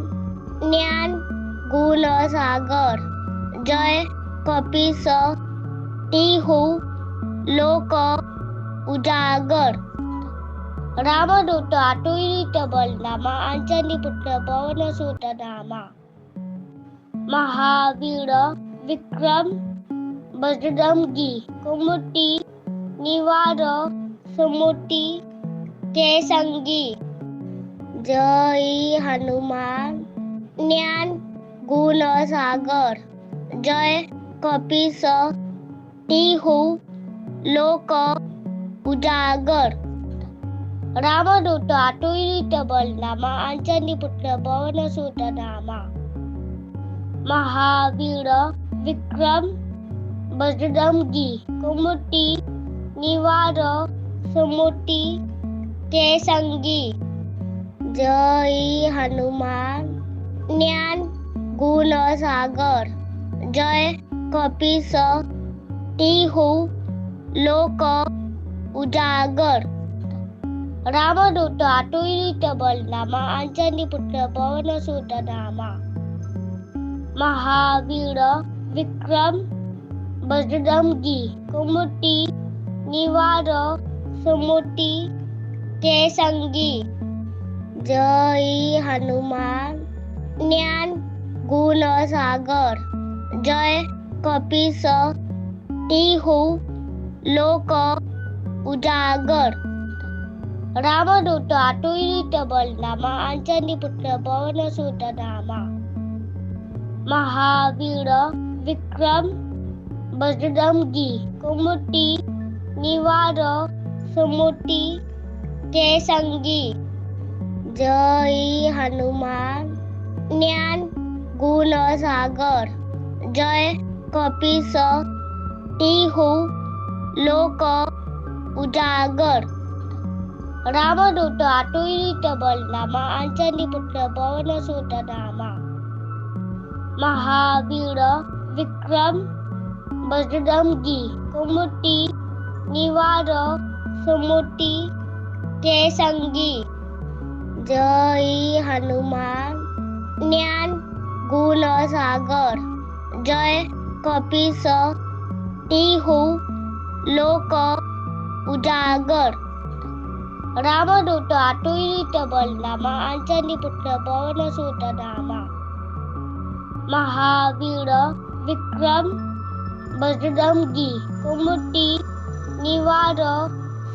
ज्ञान गुण सागर जय कपीस तिहु लोक उजागर रामदूत आटोईत बलनामा अंजनी पुत्र पवन सुत नामा महावीर विक्रम बजरंगी कुमति निवार सुमति के संगी जय हनुमान ज्ञान गुण सागर जय कपीस तिहु लोक उजागर रामदूत आटोईत बलनामा अंजनी पुत्र पवन सुत नामा महावीर विक्रम बजरंगी कुमति निवार सुमति के संगी जय हनुमान ज्ञान गुण सागर जय कपीस तिहु लोक उजागर रामदूत आटोईत बलनामा अंजनी पुत्र पवन सुत नामा महावीर विक्रम बजरंगी कुमति निवार सुमति के संगी जय हनुमान ज्ञान गुण सागर जय कपीस तिहु लोक उजागर रामदूत आटोईत बलनामा अंजनी पुत्र पवन सुत नामा महावीर विक्रम बजरंगी कुमति निवार सुमति के संगी जय हनुमान ज्ञान गुण सागर जय कपीस तिहु लोक उजागर रामदूत आटोईत बलनामा अंजनी पुत्र पवन सुत नामा महावीर विक्रम बजरंगी कुमति निवार सुमति के संगी जय हनुमान ज्ञान गुण सागर जय कपीस तिहु लोक उजागर रामदूत आटोईत बलनामा अंजनी पुत्र पवन सुत नामा महावीर विक्रम बजरंगी कुमति निवार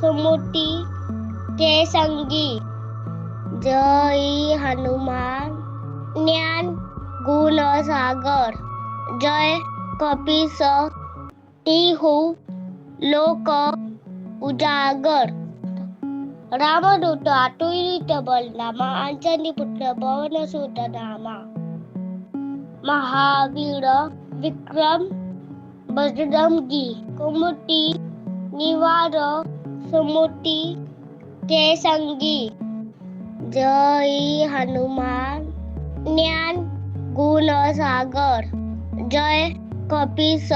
सुमति के संगी जय हनुमान ज्ञान गुण सागर जय कपीस तिहु लोक उजागर रामदूत आटोईत बलनामा अंजनी पुत्र पवन सुत नामा महावीर विक्रम बजरंगी कुमति निवार सुमति के संगी जय हनुमान ज्ञान गुण सागर जय कपीस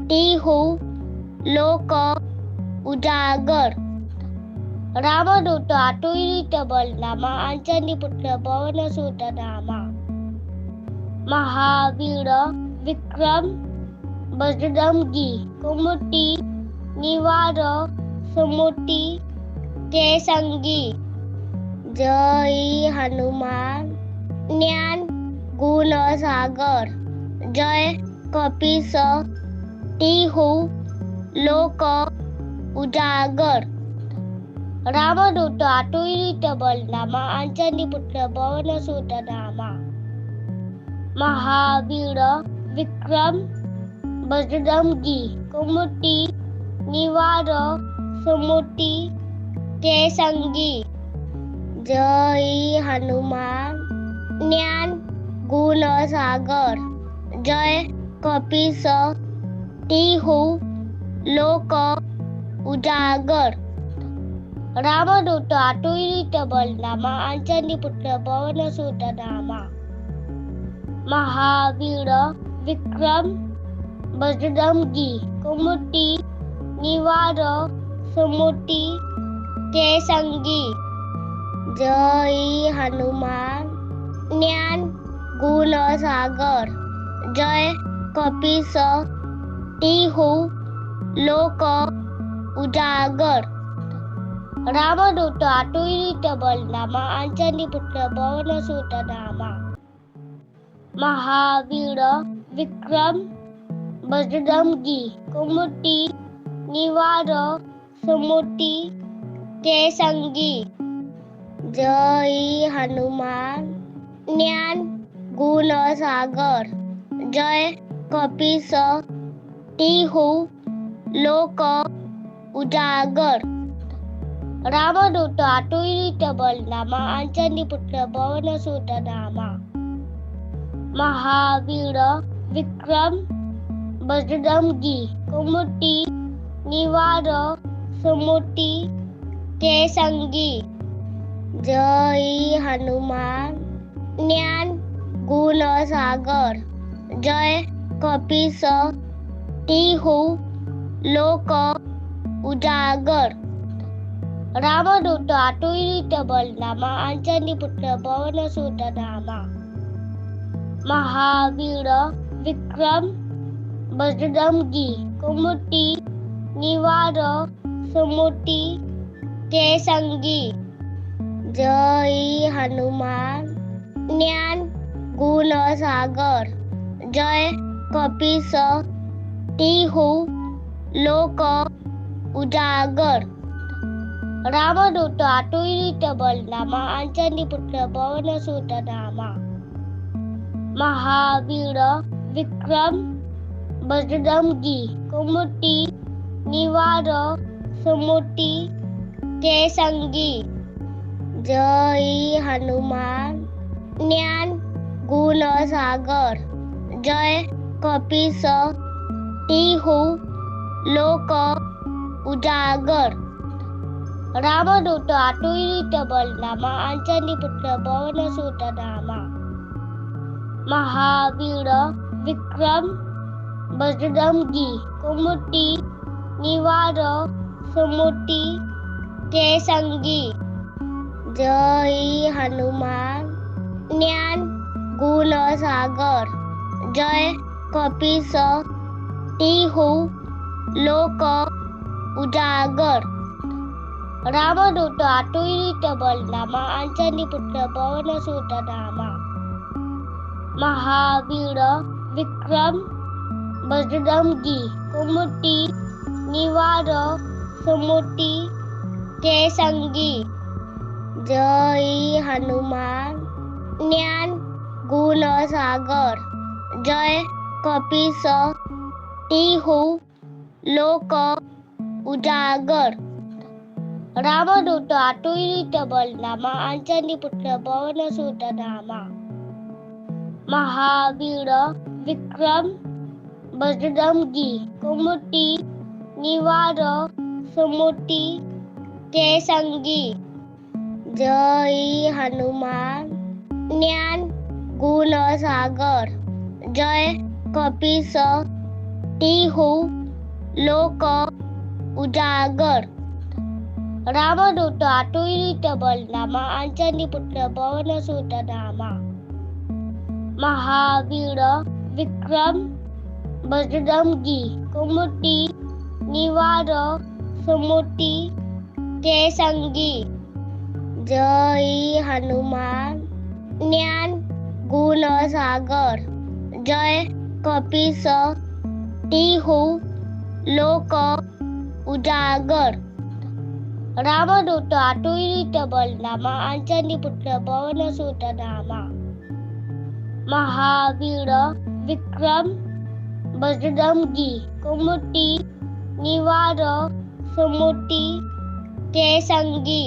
तिहु लोक उजागर रामदूत आटोईत बलनामा अंजनी पुत्र पवन सुत नामा महावीर विक्रम बजरंगी कुमति निवार सुमति के संगी जय हनुमान ज्ञान गुण सागर जय कपीस तिहु लोक उजागर रामदूत आटोईत बलनामा अंजनी पुत्र पवन सुत नामा महावीर विक्रम बजरंगी कुमति निवार सुमति के संगी जय हनुमान ज्ञान गुण सागर जय कपीस तिहु लोक उजागर रामदूत आटोईत बलनामा अंजनी पुत्र पवन सुत नामा महावीर विक्रम बजरंगी कुमति निवार सुमति के संगी जय हनुमान ज्ञान गुण सागर जय कपीस तिहु लोक उजागर रामदूत आटुळीत बलनामा अंजनी पुत्र पवन सुत नामा महावीर विक्रम बजरंगी कुमति निवार सुमति के संगी जय हनुमान ज्ञान गुण सागर जय कपीस तिहु लोक उजागर रामदूत आटुळीत बलनामा अंजनी पुत्र पवन सुत नामा महावीर विक्रम बजरंगी कुमति निवार सुमति के संगी जय हनुमान ज्ञान गुण सागर जय कपीस तिहु लोक उजागर रामदूत आटुळीत बलनामा अंजनी पुत्र पवन सुत नामा महावीर विक्रम बजरंगी कुमति निवार सुमति के संगी जय हनुमान ज्ञान गुण सागर जय कपीस तिहु लोक उजागर रामदूत आटुळीत बलनामा अंजनी पुत्र पवन सुत नामा महावीर विक्रम बजरंगी कुमति निवार सुमति के संगी जय हनुमान ज्ञान गुण सागर जय कपीस तिहु लोक उजागर रामदूत आटुळीत बलनामा अंजनी पुत्र पवन सुत नामा महावीर विक्रम बजरंगी कुमति निवार सुमति के संगी जय हनुमान ज्ञान गुण सागर जय कपीस तिहु लोक उजागर रामदूत आटुळीत बलनामा अंजनी पुत्र पवन सुत नामा महावीर विक्रम बजरंगी कुमति निवार सुमति के संगी जय हनुमान ज्ञान गुण सागर जय कपीस तिहु लोक उजागर रामदूत आटुळीत बलनामा अंजनी पुत्र पवन सुत नामा महावीर विक्रम बजरंगी कुमति निवार सुमति के संगी जय हनुमान ज्ञान गुण सागर जय कपीस तिहु लोक उजागर रामदूत आटुळीत बलनामा अंजनी पुत्र पवन सुत नामा महावीर विक्रम बजरंगी कुमति निवार सुमति के संगी जय हनुमान ज्ञान गुण सागर जय कपीस तिहु लोक उजागर रामदूत आटुळीत बलनामा अंजनी पुत्र पवन सुत नामा महावीर विक्रम बजरंगी कुमति निवार सुमति के संगी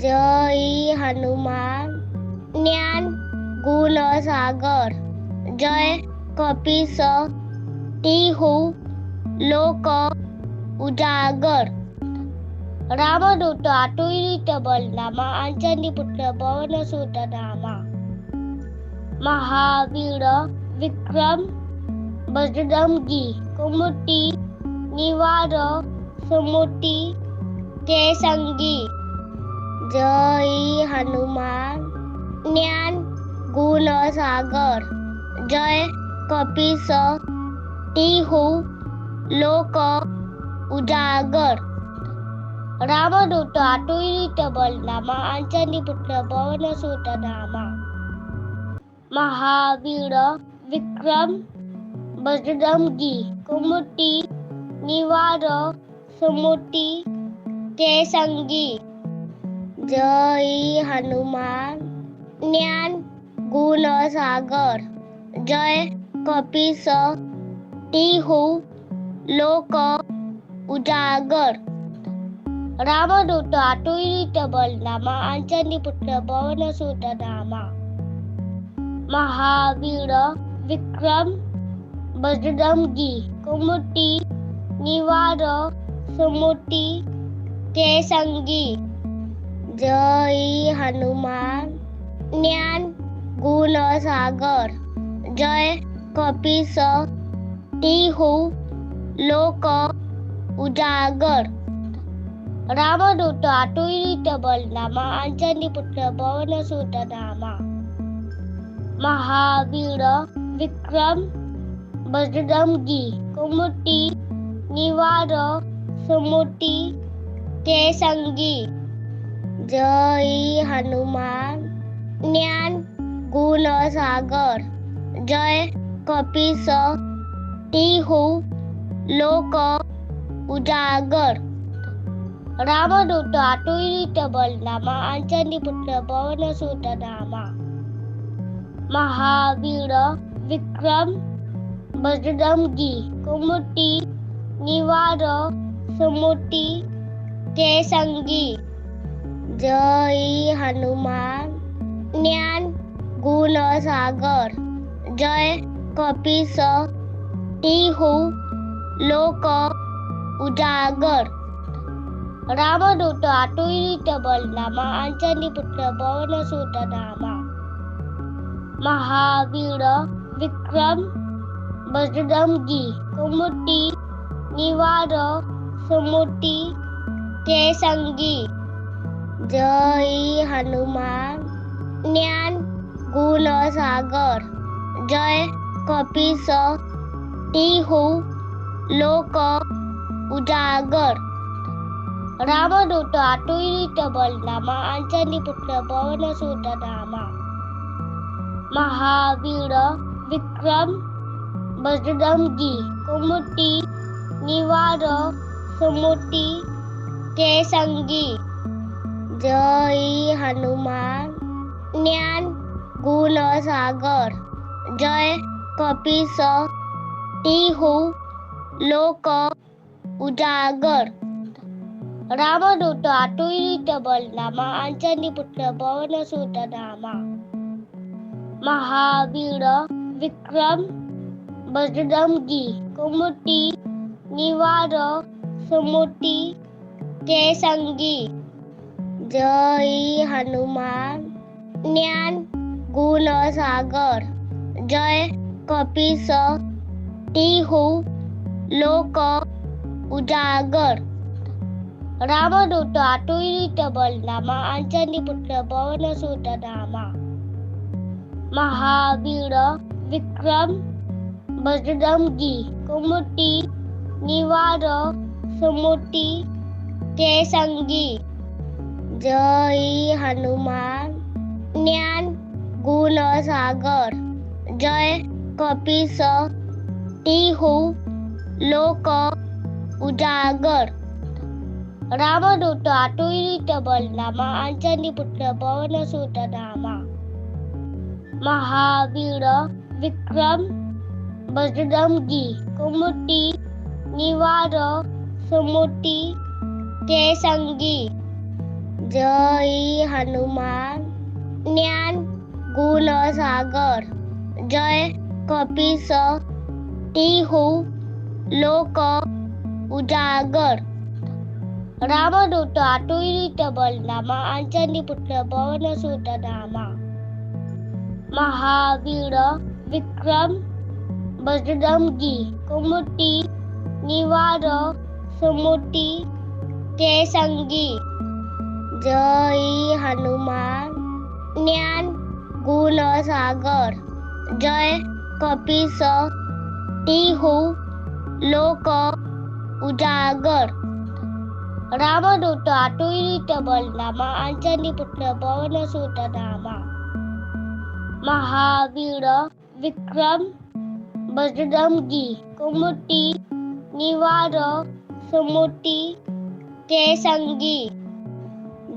जय हनुमान ज्ञान गुण सागर जय कपीस तिहु लोक उजागर रामदूत आटुळीत बलनामा अंजनी पुत्र पवन सुत नामा महावीर विक्रम बजरंगी कुमति निवार सुमति के संगी जय हनुमान ज्ञान गुण सागर जय कपीस तिहु लोक उजागर रामदूत आटोईत बलनामा अंजनी पुत्र पवन सुत नामा महावीर विक्रम बजरंगी कुमति निवार सुमति के संगी जय हनुमान ज्ञान गुण सागर जय कपीस तिहु लोक उजागर रामदूत आटोईत बलनामा अंजनी पुत्र पवन सुत नामा महावीर विक्रम बजरंगी कुमति निवार सुमति के संगी जय हनुमान ज्ञान गुण सागर जय कपीस तिहु लोक उजागर रामदूत आटोईत बलनामा अंजनी पुत्र पवन सुत नामा महावीर विक्रम बजरंगी कुमति निवार सुमति के संगी जय हनुमान ज्ञान गुण सागर जय कपीस तिहु लोक उजागर रामदूत आटोईत बलनामा अंजनी पुत्र पवन सुत नामा महावीर विक्रम बजरंगी कुमति निवार सुमति के संगी जय हनुमान ज्ञान गुण सागर जय कपीस तिहु लोक उजागर रामदूत आटोईत बलनामा अंजनी पुत्र पवन सुत नामा महावीर विक्रम बजरंगी कुमति निवार सुमति के संगी जय हनुमान ज्ञान गुण सागर जय कपीस तिहु लोक उजागर रामदूत आटोईत बलनामा अंजनी पुत्र पवन सुत नामा महावीर विक्रम बजरंगी कुमति निवार सुमति के संगी जय हनुमान ज्ञान गुण सागर जय कपीस तिहु लोक उजागर रामदूत आटोईत बलनामा अंजनी पुत्र पवन सुत नामा महावीर विक्रम बजरंगी कुमति निवार सुमति के संगी जय हनुमान ज्ञान गुण सागर जय कपीस तिहु लोक उजागर रामदूत आटोईत बलनामा अंजनी पुत्र पवन सुत नामा महावीर विक्रम बजरंगी कुमति निवार सुमति के संगी जय हनुमान ज्ञान गुण सागर जय कपीस तिहु लोक उजागर रामदूत आटोईत बलनामा अंजनी पुत्र पवन सुत नामा महावीर विक्रम बजरंगी कुमति निवार सुमति के संगी जय हनुमान ज्ञान गुण सागर जय कपीस तिहु लोक उजागर रामदूत आटोईत बलनामा अंजनी पुत्र पवन सुत नामा महावीर विक्रम बजरंगी कुमति निवार सुमति के संगी जय हनुमान ज्ञान गुण सागर जय कपीस तिहु लोक उजागर रामदूत आटुळीत बलनामा अंजनी पुत्र पवन सुत नामा महावीर विक्रम बजरंगी कुमती निवार सुमती ते संगी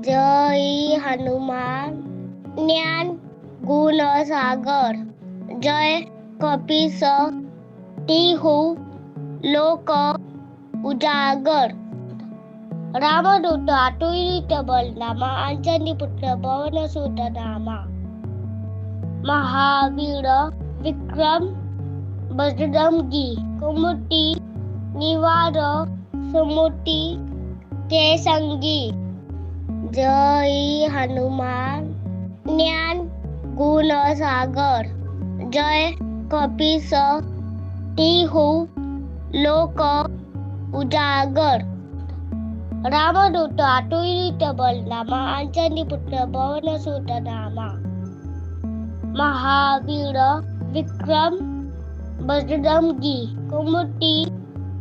जय हनुमान ज्ञान गुण सागर जय कपीस तिहू लोक उजागर रामदूत आटुळीत बलनामा अंजनी पुत्र पवन सुत नामा महावीर विक्रम बजरंगी कुमती निवार सुमती ते संगी जय हनुमान ज्ञान गुण सागर जय कपीस तिहू लोक उजागर रामदूत आटुळीत बलनामा अंजनी पुत्र पवन सुत नामा महावीर विक्रम बजरंगी कुमती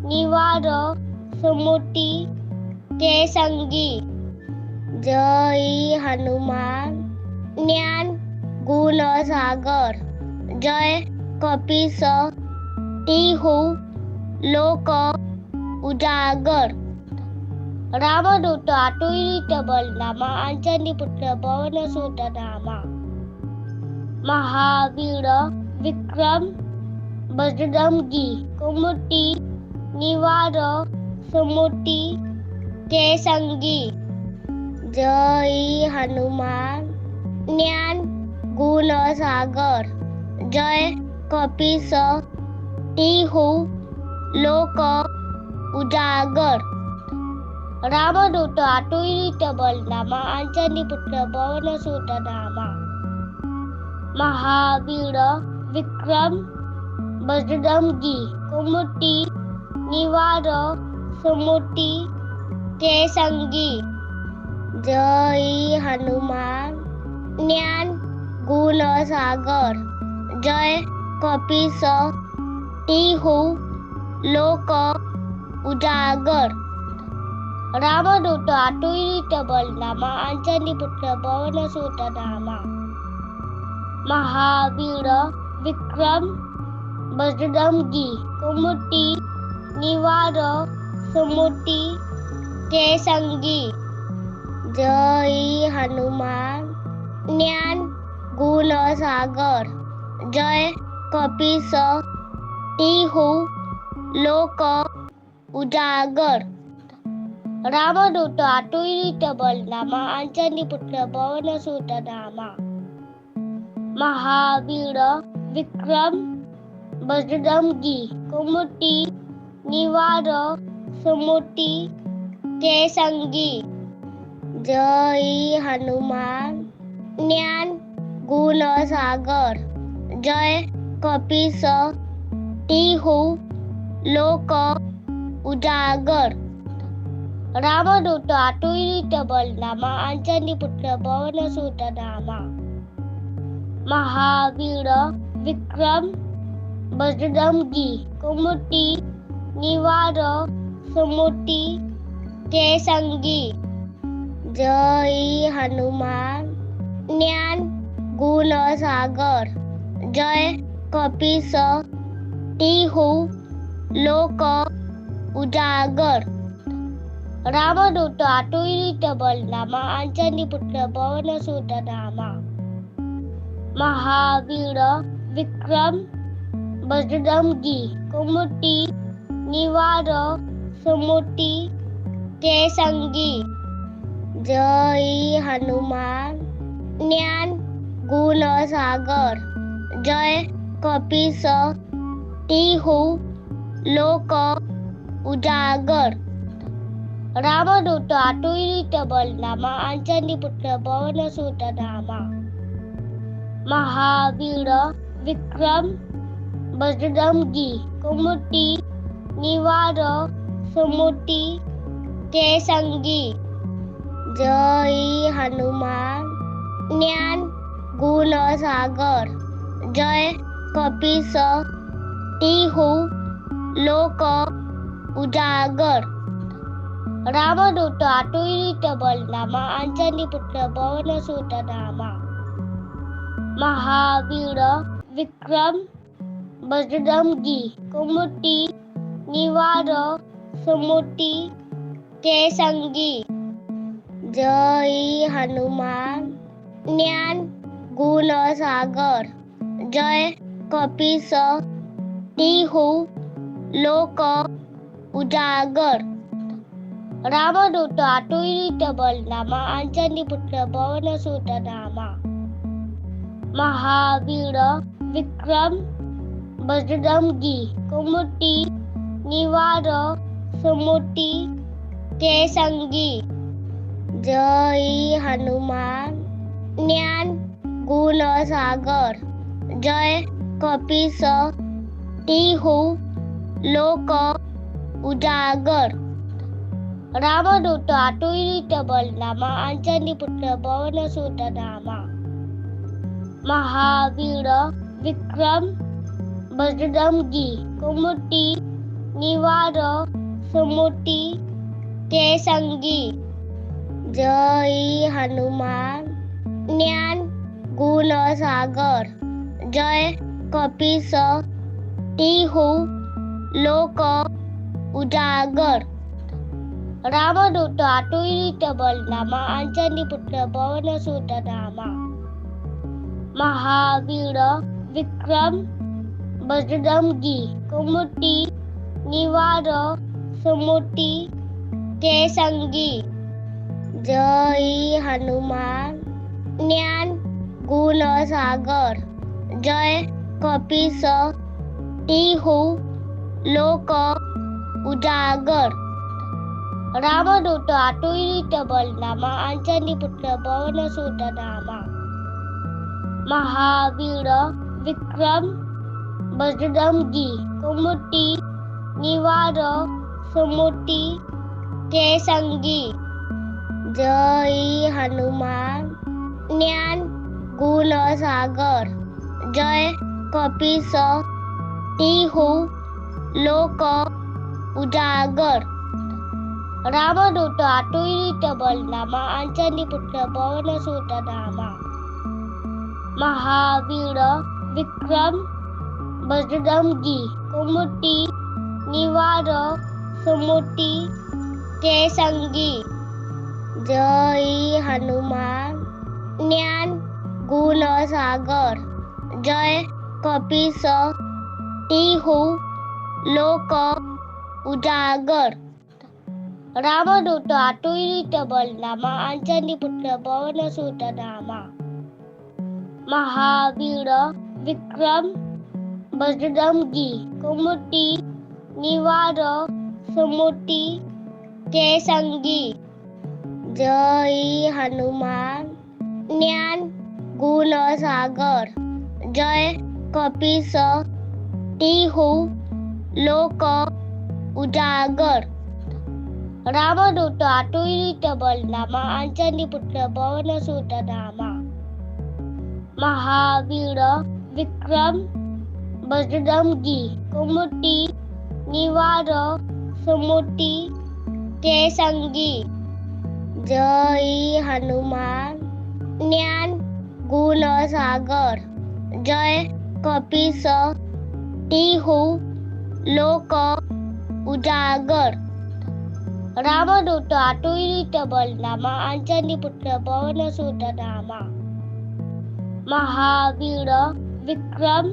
निवार सुमती ते संगी जय हनुमान ज्ञान गुण सागर जय कपीस तिहू लोक उजागर रामदूत आटुळीत बलनामा अंजनी पुत्र पवन सुत नामा महावीर विक्रम बजरंगी कुमती निवार सुमती ते संगी जय हनुमान ज्ञान गुण सागर जय कपीस तिहू लोक उजागर रामदूत आटुळीत बलनामा अंजनी पुत्र पवन सुत नामा महावीर विक्रम बजरंगी कुमती निवार सुमती ते संगी जय हनुमान ज्ञान गुण सागर जय कपीस तिहू लोक उजागर रामदूत आटुळीत बलनामा अंजनी पुत्र पवन सुत नामा महावीर विक्रम बजरंगी कुमती निवार सुमती ते संगी जय हनुमान ज्ञान गुण सागर जय कपीस तिहू लोक उजागर रामदूत आटुळीत बलनामा अंजनी पुत्र पवन सुत नामा महावीर विक्रम बजरंगी कुमती निवार सुमती ते संगी जय हनुमान ज्ञान गुण सागर जय कपीस तिहू लोक उजागर रामदूत आटुळीत बलनामा अंजनी पुत्र पवन सुत नामा महावीर विक्रम बजरंगी कुमती निवार सुमती ते संगी जय हनुमान ज्ञान गुण सागर जय कपीस तिहू लोक उजागर रामदूत आटुळीत बलनामा अंजनी पुत्र पवन सुत नामा महावीर विक्रम बजरंगी कुमती निवार सुमती ते संगी जय हनुमान ज्ञान गुण सागर जय कपीस तिहू लोक उजागर रामदूत आटुळीत बलनामा अंजनी पुत्र पवन सुत नामा महावीर विक्रम बजरंगी कुमती निवार सुमती ते संगी जय हनुमान ज्ञान गुण सागर जय कपीस तिहू लोक उजागर रामदूत आटुळीत बलरामा अंजनी पुत्र पवन सुत नामा महावीर विक्रम बजरंगी कुमति निवार सुमति के संगी जय हनुमान ज्ञान गुण सागर जय कपीस तिहु लोक उजागर रामदूत आटुळीत बलरामा अंजनी पुत्र पवन सुत नामा महावीर विक्रम बजरंगी कुमति निवार सुमति के संगी जय हनुमान ज्ञान गुण सागर जय कपीस तिहु लोक उजागर रामदूत आटुळीत बलरामा अंजनी पुत्र पवन सुत नामा महावीर विक्रम बजरंगी कुमति निवार सुमति के संगी जय हनुमान ज्ञान गुण सागर जय कपीस तिहु लोक उजागर रामदूत आटुळीत बलरामा अंजनी पुत्र पवन सुत नामा महावीर विक्रम बजरंगी कुमति निवार सुमति के संगी जय हनुमान ज्ञान गुण सागर जय कपीस तिहु लोक उजागर रामदूत आटुळीत बलरामा अंजनी पुत्र पवन सुत नामा महावीर विक्रम बजरंगी कुमति निवार सुमति के संगी जय हनुमान ज्ञान गुण सागर जय कपीस तिहु लोक उजागर रामदूत आटुळीत बलरामा अंजनी पुत्र पवन सुत नामा महावीर विक्रम बजरंगी कुमति निवार सुमति के संगी जय हनुमान ज्ञान गुण सागर जय कपीस तिहु लोक उजागर रामदूत आटुळीत बलरामा अंजनी पुत्र पवन सुत नामा महावीर विक्रम बजरंगी कुमति निवार सुमति के संगी जय हनुमान ज्ञान गुण सागर जय कपीस तिहु लोक उजागर रामदूत आटुळीत बलरामा अंजनी पुत्र पवन सुत नामा महावीर विक्रम बजरंगी कुमति निवार सुमति के संगी जय हनुमान ज्ञान गुण सागर जय कपीस तिहु लोक उजागर रामदूत आटुळीत बलरामा अंजनी पुत्र पवन सुत नामा महावीर विक्रम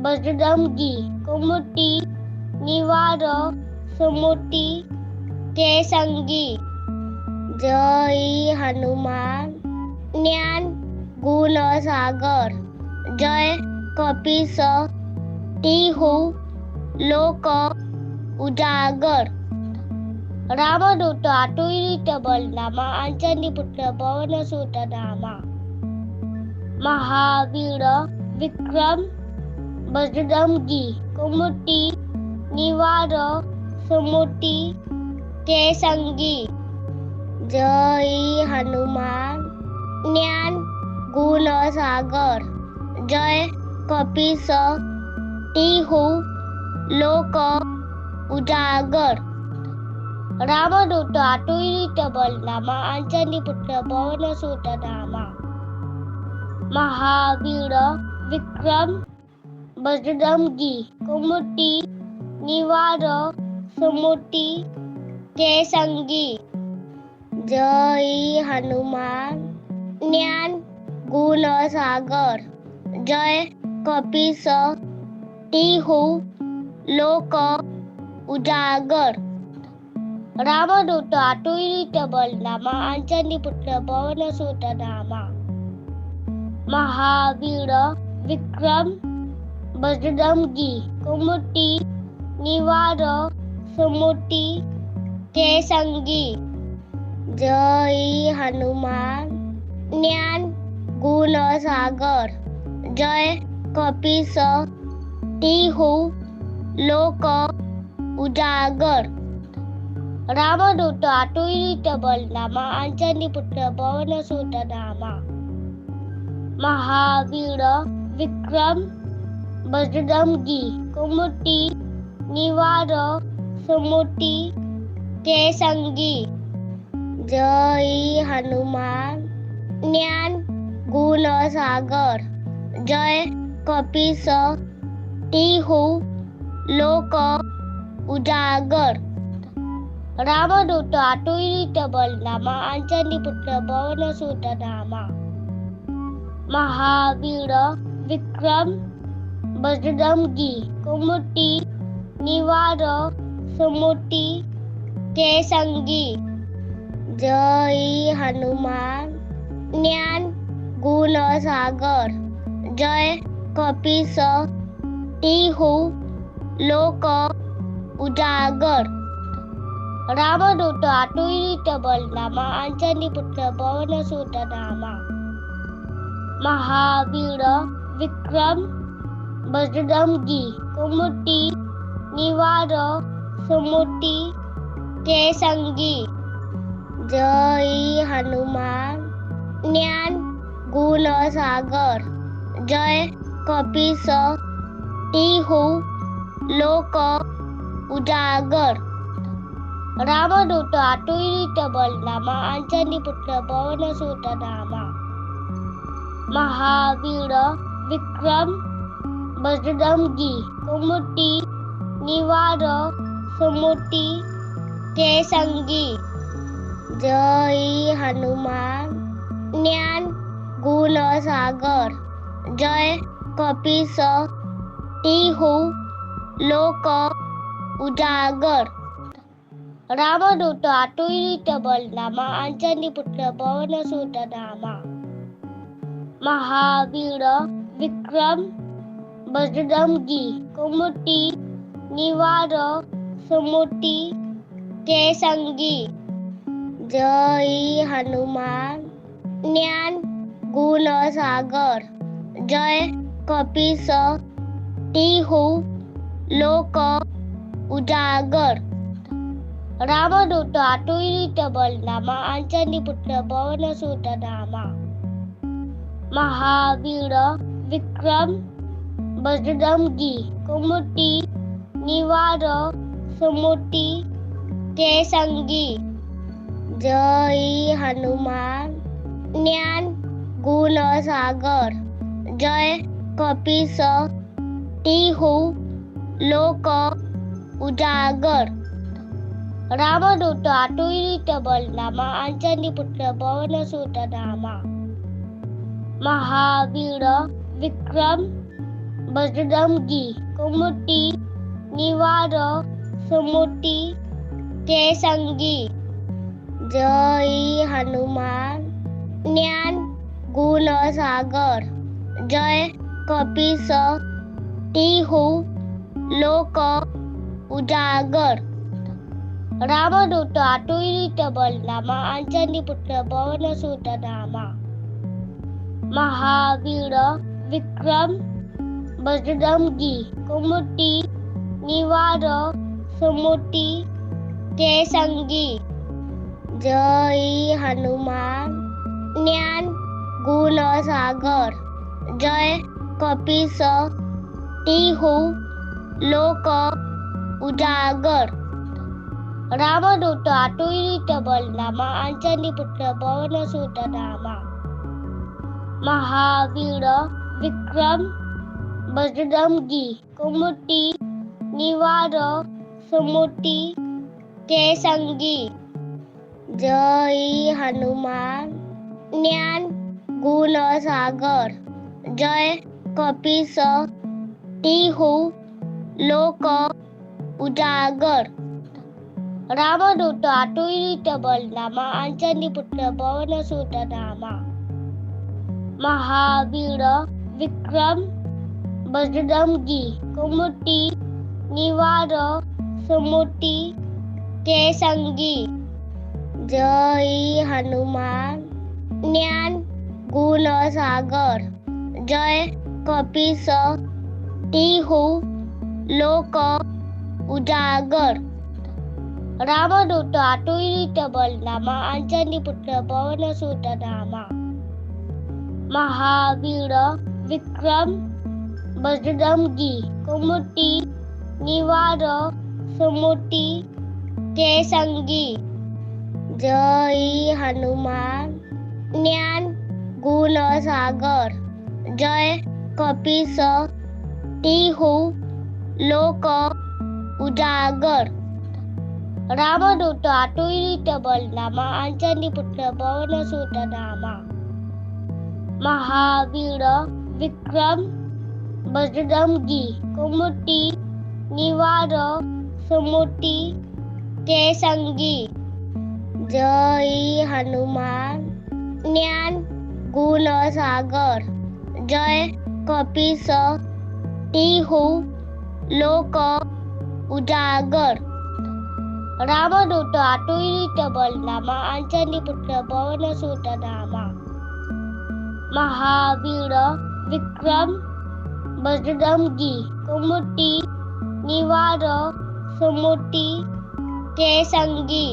बजरंगी कुमति निवार सुमति के संगी जय हनुमान ज्ञान गुण सागर जय कपीस तिहु लोक उजागर रामदूत आटुळीत बलरामा अंजनी पुत्र पवन सुत नामा महावीर विक्रम बजरंगी कुमति निवार सुमति के संगी जय हनुमान ज्ञान गुण सागर जय कपीस तिहु लोक उजागर रामदूत आटुळीत बलरामा अंजनी पुत्र पवन सुत रामा महावीर विक्रम बजरंगी कुमति निवार सुमति के संगी जय हनुमान ज्ञान गुण सागर जय कपीस तिहु लोक उजागर रामदूत आटुळीत बलरामा अंजनी पुत्र पवन सुत रामा महावीर विक्रम बजरंगी कुमति निवार सुमति के संगी जय हनुमान ज्ञान गुण सागर जय कपीस तिहु लोक उजागर रामदूत आटुळीत बलरामा अंजनी पुत्र पवन सुत रामा महावीर विक्रम बजरंगी कुमति निवार सुमति के संगी जय हनुमान ज्ञान गुण सागर जय कपीस तिहु लोक उजागर रामदूत आटुळीत बलरामा अंजनी पुत्र पवन सुत रामा महावीर विक्रम बजरंगी कुमति निवार सुमति के संगी जय हनुमान ज्ञान गुण सागर जय कपीस तिहु लोक उजागर रामदूत आटुळीत बलरामा अंजनी पुत्र पवन सुत रामा महावीर विक्रम बजरंगी कुमति निवार सुमति के संगी जय हनुमान ज्ञान गुण सागर जय कपीस तिहु लोक उजागर रामदूत आटुळीत बलरामा अंजनी पुत्र पवन सुत रामा महावीर विक्रम बजरंगी कुमति निवार सुमति के संगी जय हनुमान ज्ञान गुण सागर जय कपीस तिहु लोक उजागर रामदूत आटुळीत बलरामा अंजनी पुत्र पवन सुत रामा महावीर विक्रम बजरंगी कुमति निवार सुमति के संगी जय हनुमान ज्ञान गुण सागर जय कपीस तिहु लोक उजागर रामदूत आटुळीत बलरामा अंजनी पुत्र पवन सुत रामा महावीर विक्रम बजरंगी कुमति निवार सुमति के संगी जय हनुमान ज्ञान गुण सागर जय कपीस तिहु लोक उजागर रामदूत आटुळीत बलरामा अंजनी पुत्र पवन सुत रामा महावीर विक्रम बजरंगी कुमति निवार सुमति के संगी जय हनुमान ज्ञान गुण सागर जय कपीस तिहु लोक उजागर रामदूत आटुळीत बलरामा अंजनी पुत्र पवन सुत रामा महावीर विक्रम बजरंगी कुमति निवार सुमति के संगी जय हनुमान ज्ञान गुण सागर जय कपीस तिहु लोक उजागर रामदूत आटुळीत बलरामा अंजनी पुत्र पवन सुत रामा महावीर विक्रम बजरंगी कुमति निवार सुमति के संगी जय हनुमान ज्ञान गुण सागर जय कपीस तिहु लोक उजागर रामदूत आटुळीत बलरामा अंजनी पुत्र पवन सुत रामा महावीर विक्रम बजरंगी कुमति निवार सुमति के संगी जय हनुमान ज्ञान गुण सागर जय कपीस तिहु लोक उजागर रामदूत आटुळीत बलरामा अंजनी पुत्र पवन सुत रामा महावीर विक्रम बजरंगी कुमति निवार सुमति के संगी जय हनुमान ज्ञान गुण सागर जय कपीस तिहु लोक उजागर रामदूत आटुळीत बलरामा अंजनी पुत्र पवन सुत रामा महावीर विक्रम बजरंगी कुमति निवार सुमति के संगी जय हनुमान ज्ञान गुण सागर जय कपीस तिहु लोक उजागर रामदूत आटुळीत बलरामा अंजनी पुत्र पवन सुत रामा महावीर विक्रम बजरंगी कुमति निवार सुमति के संगी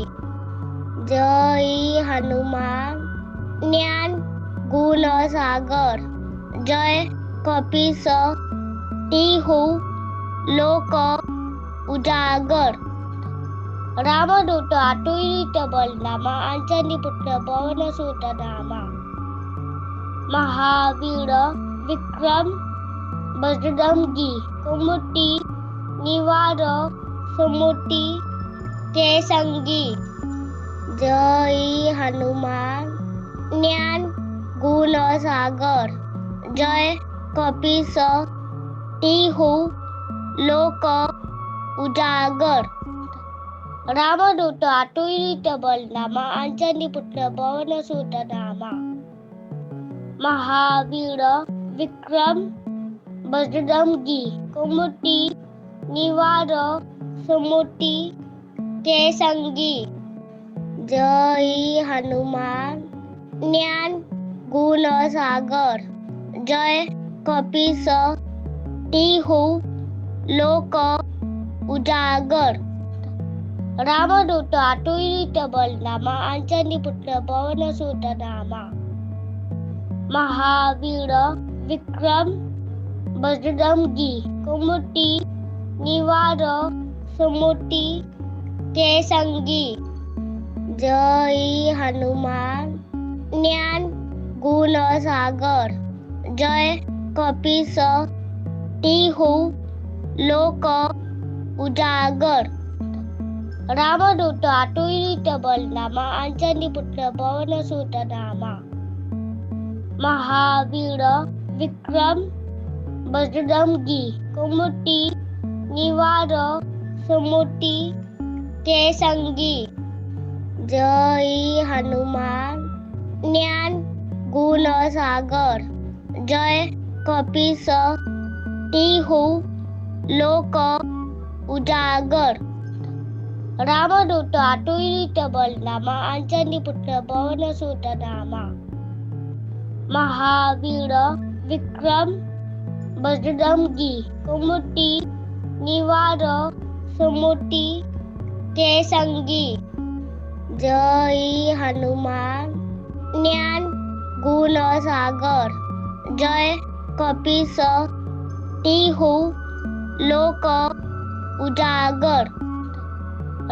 जय हनुमान ज्ञान गुण सागर जय कपीस तिहु लोक उजागर रामदूत आटुळीत बलरामा अंजनी पुत्र पवन सुत रामा महावीर विक्रम बजरंगी कुमति निवार सुमति के संगी जय हनुमान ज्ञान गुण सागर जय कपीस तिहु लोक उजागर रामदूत आटुळीत बलरामा अंजनी पुत्र पवन सुत रामा महावीर विक्रम बजरंगी कुमति निवार सुमति के संगी जय हनुमान ज्ञान गुण सागर जय कपीस तिहु लोक उजागर रामदूत आटुळीत बलरामा अंजनी पुत्र पवन सुत रामा महावीर विक्रम बजरंगी कुमति निवार सुमति के संगी जय हनुमान ज्ञान गुण सागर जय कपीस तिहु लोक उजागर रामदूत आटुळीत बलरामा अंजनी पुत्र पवन सुत रामा महावीर विक्रम बजरंगी कुमति निवार सुमति के संगी जय हनुमान ज्ञान गुण सागर जय कपीस तिहु लोक उजागर रामदूत आटुळीत बलरामा अंजनी पुत्र पवन सुत रामा महावीर विक्रम बजरंगी कुमति निवार सुमति के संगी जय हनुमान ज्ञान गुण सागर जय कपीस तिहु लोक उजागर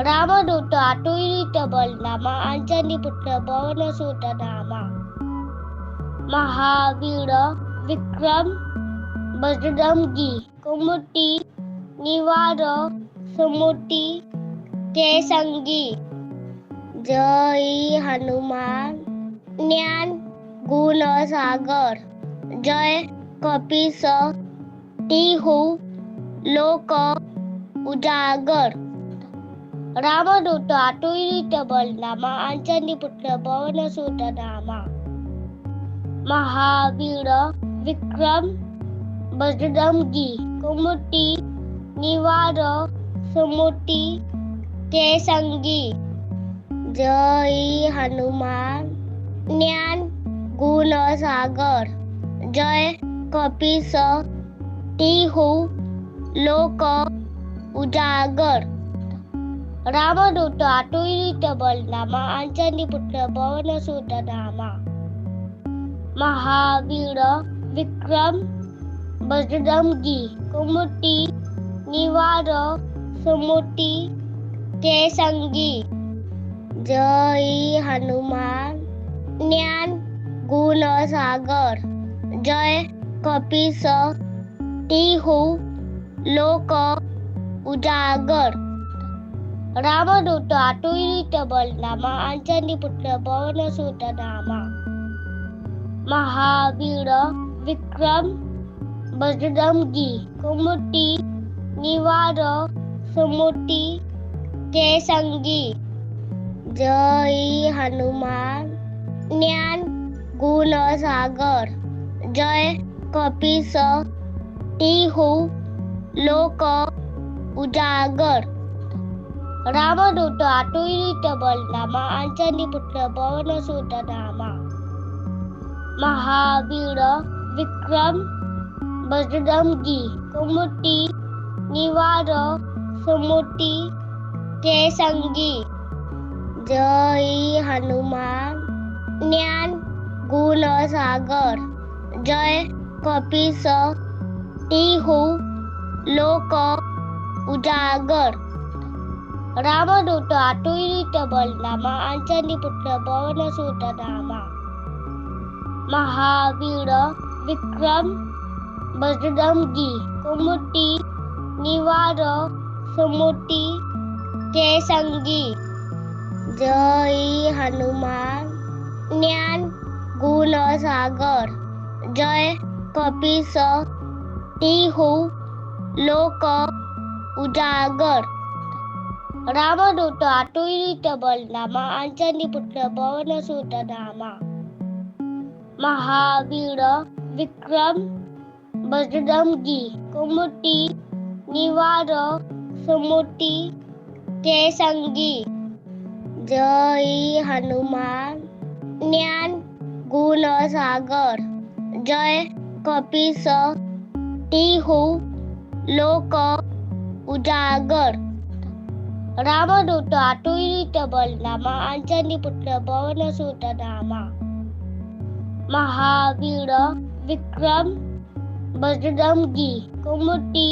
रामदूत आटुळीत बलनामा अंजनी पुत्र पवन सुत नामा महावीर विक्रम बजरंगी कुमति निवार सुमति के संगी जय हनुमान ज्ञान गुण सागर जय कपीस तिहु लोक उजागर रामदूत आटुळीत बलनामा अंजनी पुत्र पवन सुत नामा महावीर विक्रम बजरंगी कुमति निवार सुमति के संगी जय हनुमान ज्ञान गुण सागर जय कपीस तिहु लोक उजागर रामदूत आटुळीत बलनामा अंजनी पुत्र पवन सुत नामा महावीर विक्रम बजरंगी कुमति निवार सुमति के संगी जय हनुमान ज्ञान गुण सागर जय कपीस तिहु लोक उजागर रामदूत आटुळीत बलनामा अंजनी पुत्र पवन सुत नामा महावीर विक्रम बजरंगी कुमति निवार सुमति के संगी जय हनुमान ज्ञान गुण सागर जय कपीस तिहु लोक उजागर रामदूत आटुळीत बलनामा अंजनी पुत्र पवन सुत नामा महावीर विक्रम बजरंगी कुमति निवार सुमति के संगी जय हनुमान ज्ञान गुण सागर जय कपीस तिहु लोक उजागर रामदूत आटुळीत बलनामा अंजनी पुत्र पवन सुत नामा महावीर विक्रम बजरंगी कुमति निवार सुमति के संगी जय हनुमान ज्ञान गुण सागर जय कपीस तिहु लोक उजागर रामदूत आटुळीत बलनामा अंजनी पुत्र पवन सुत नामा महावीर विक्रम बजरंगी कुमति निवार सुमति के संगी जय हनुमान ज्ञान गुण सागर जय कपीस तिहु लोक उजागर रामदूत आटुळीत बलनामा अंजनी पुत्र पवन सुत नामा महावीर विक्रम बजरंगी कुमति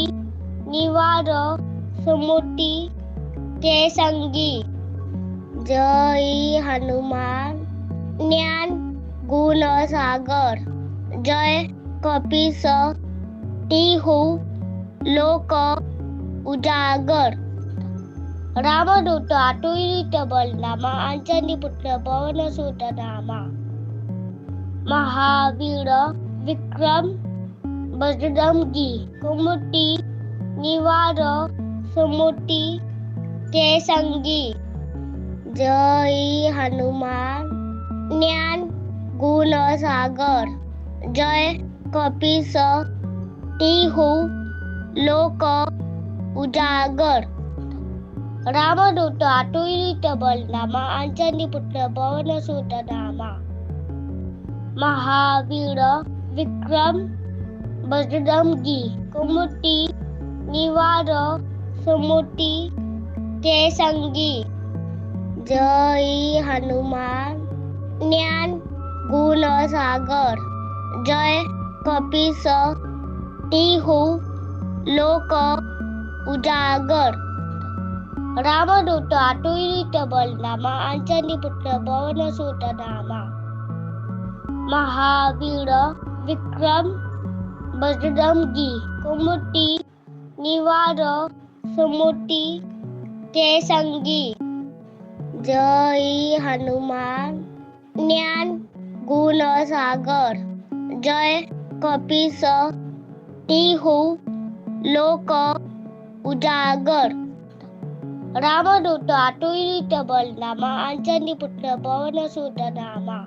निवार सुमति के संगी जय हनुमान ज्ञान गुण सागर जय कपीस तिहु लोक उजागर रामदूत आटुळीत बलनामा अंजनी पुत्र पवन सुत नामा महावीर विक्रम बजरंगी कुमति निवार सुमति के संगी जय हनुमान ज्ञान गुण सागर जय कपीस तिहु लोक उजागर रामदूत आटुळीत बलनामा अंजनी पुत्र पवन सुत नामा महावीर विक्रम बजरंगी कुमति निवार सुमति के संगी जय हनुमान ज्ञान गुण सागर जय कपीस तिहु लोक उजागर रामदूत आटुळीत बलनामा अंजनी पुत्र पवन सुत नामा महावीर विक्रम बजरंगी कुमति निवार सुमति के संगी जय हनुमान ज्ञान गुण सागर जय कपीस तिहु लोक उजागर रामदूत आटुळीत बलनामा अंजनी पुत्र पवन सुत नामा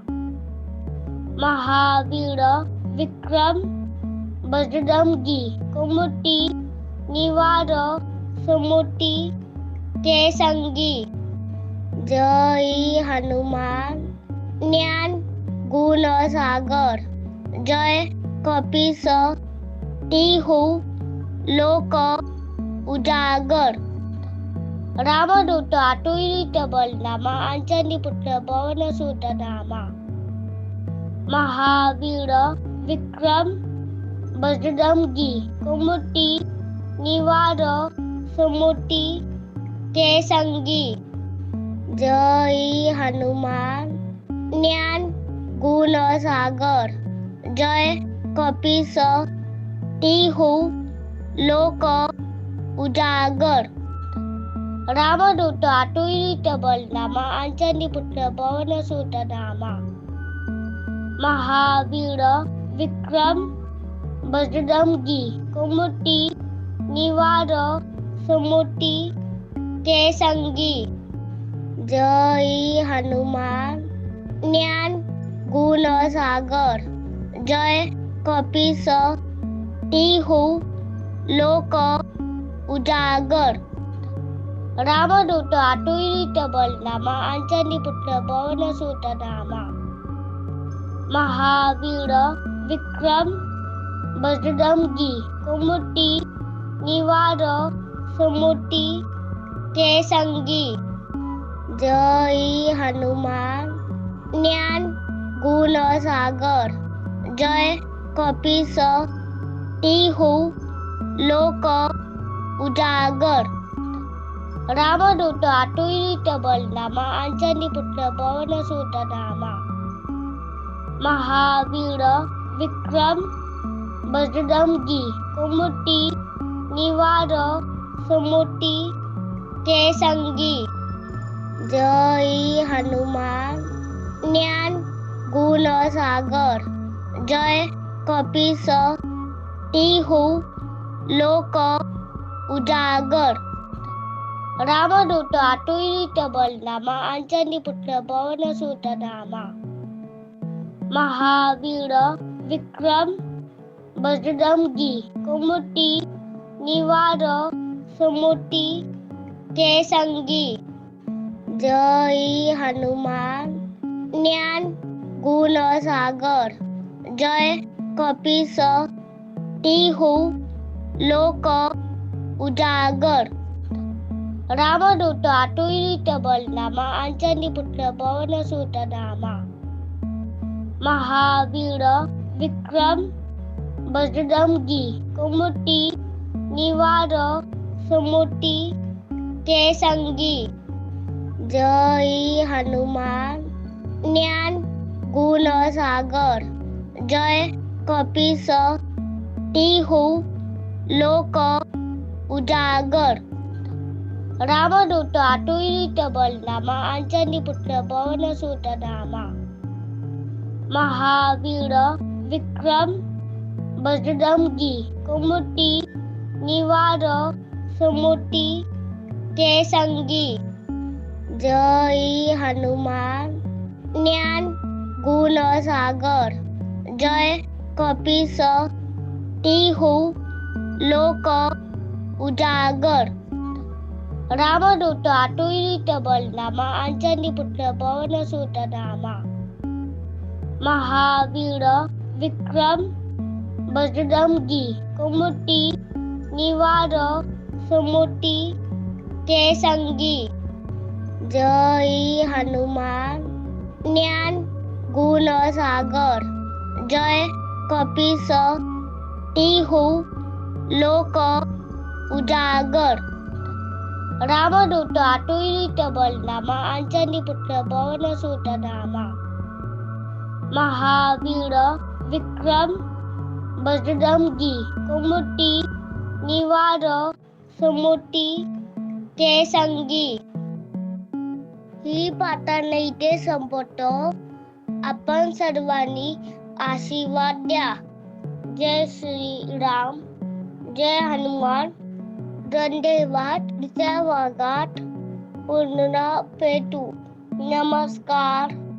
महावीर विक्रम बजरंगी कुमति निवार सुमति के संगी जय हनुमान ज्ञान गुण सागर जय कपीस तिहु लोक उजागर रामदूत आटुळीत बलनामा अंजनी पुत्र पवन सुत नामा महावीर विक्रम बजरंगी कुमति निवार सुमति के संगी जय हनुमान ज्ञान गुण सागर जय कपीस तिहु लोक उजागर रामदूत आटुळीत बलनामा अंजनी पुत्र पवन सुत नामा महावीर विक्रम बजरंगी कुमति निवार सुमति के संगी जय हनुमान ज्ञान गुण सागर जय कपीस तिहु लोक उजागर रामदूत आटुळीत बलनामा अंजनी पुत्र पवन सुत नामा महावीर विक्रम बजरंगी कुमति निवार सुमति के संगी जय हनुमान ज्ञान गुण सागर जय कपीस तिहु लोक उजागर रामदूत आटुळीत बलनामा अंजनी पुत्र पवन सुत नामा महावीर विक्रम बजरंगी कुमति निवार सुमति के संगी जय हनुमान ज्ञान गुण सागर जय कपीस तिहु लोक उजागर रामदूत आटुळीत बलनामा अंजनी पुत्र पवन सुत नामा महावीर विक्रम बजरंगी कुमति निवार सुमति के संगी जय हनुमान ज्ञान गुण सागर जय कपीस तिहु लोक उजागर रामदूत आटुळीत बलनामा अंजनी पुत्र पवन सुत नामा महावीर विक्रम बजरंगी कुमति निवार सुमति के संगी जय हनुमान ज्ञान गुण सागर जय कपीस तिहु लोक उजागर रामदूत आटुळीत बलनामा अंजनी पुत्र पवन सुत नामा महावीर विक्रम बजरंगी कुमति निवार सुमति के संगी जय हनुमान ज्ञान गुण सागर जय कपीस तिहु लोक उजागर रामदूत आटुळीत बलनामा अंजनी पुत्र पवन सुत नामा महावीर विक्रम बजरंगी कुमति निवार सुमति के संगी जय हनुमान ज्ञान गुण सागर जय कपीस तिहु लोक उजागर रामदूत अतुलित बलनामा अंजनी पुत्र पवन सुत नामा महावीर विक्रम बजरंगी कुमति निवार सुमति जय संगी. ही पाठांना इथे संपवतो. आपण सर्वांनी आशीर्वाद द्या. जय श्रीराम, जय हनुमान, धन्यवाद. पुढच्या वर्गात पुन्हा भेटू. नमस्कार.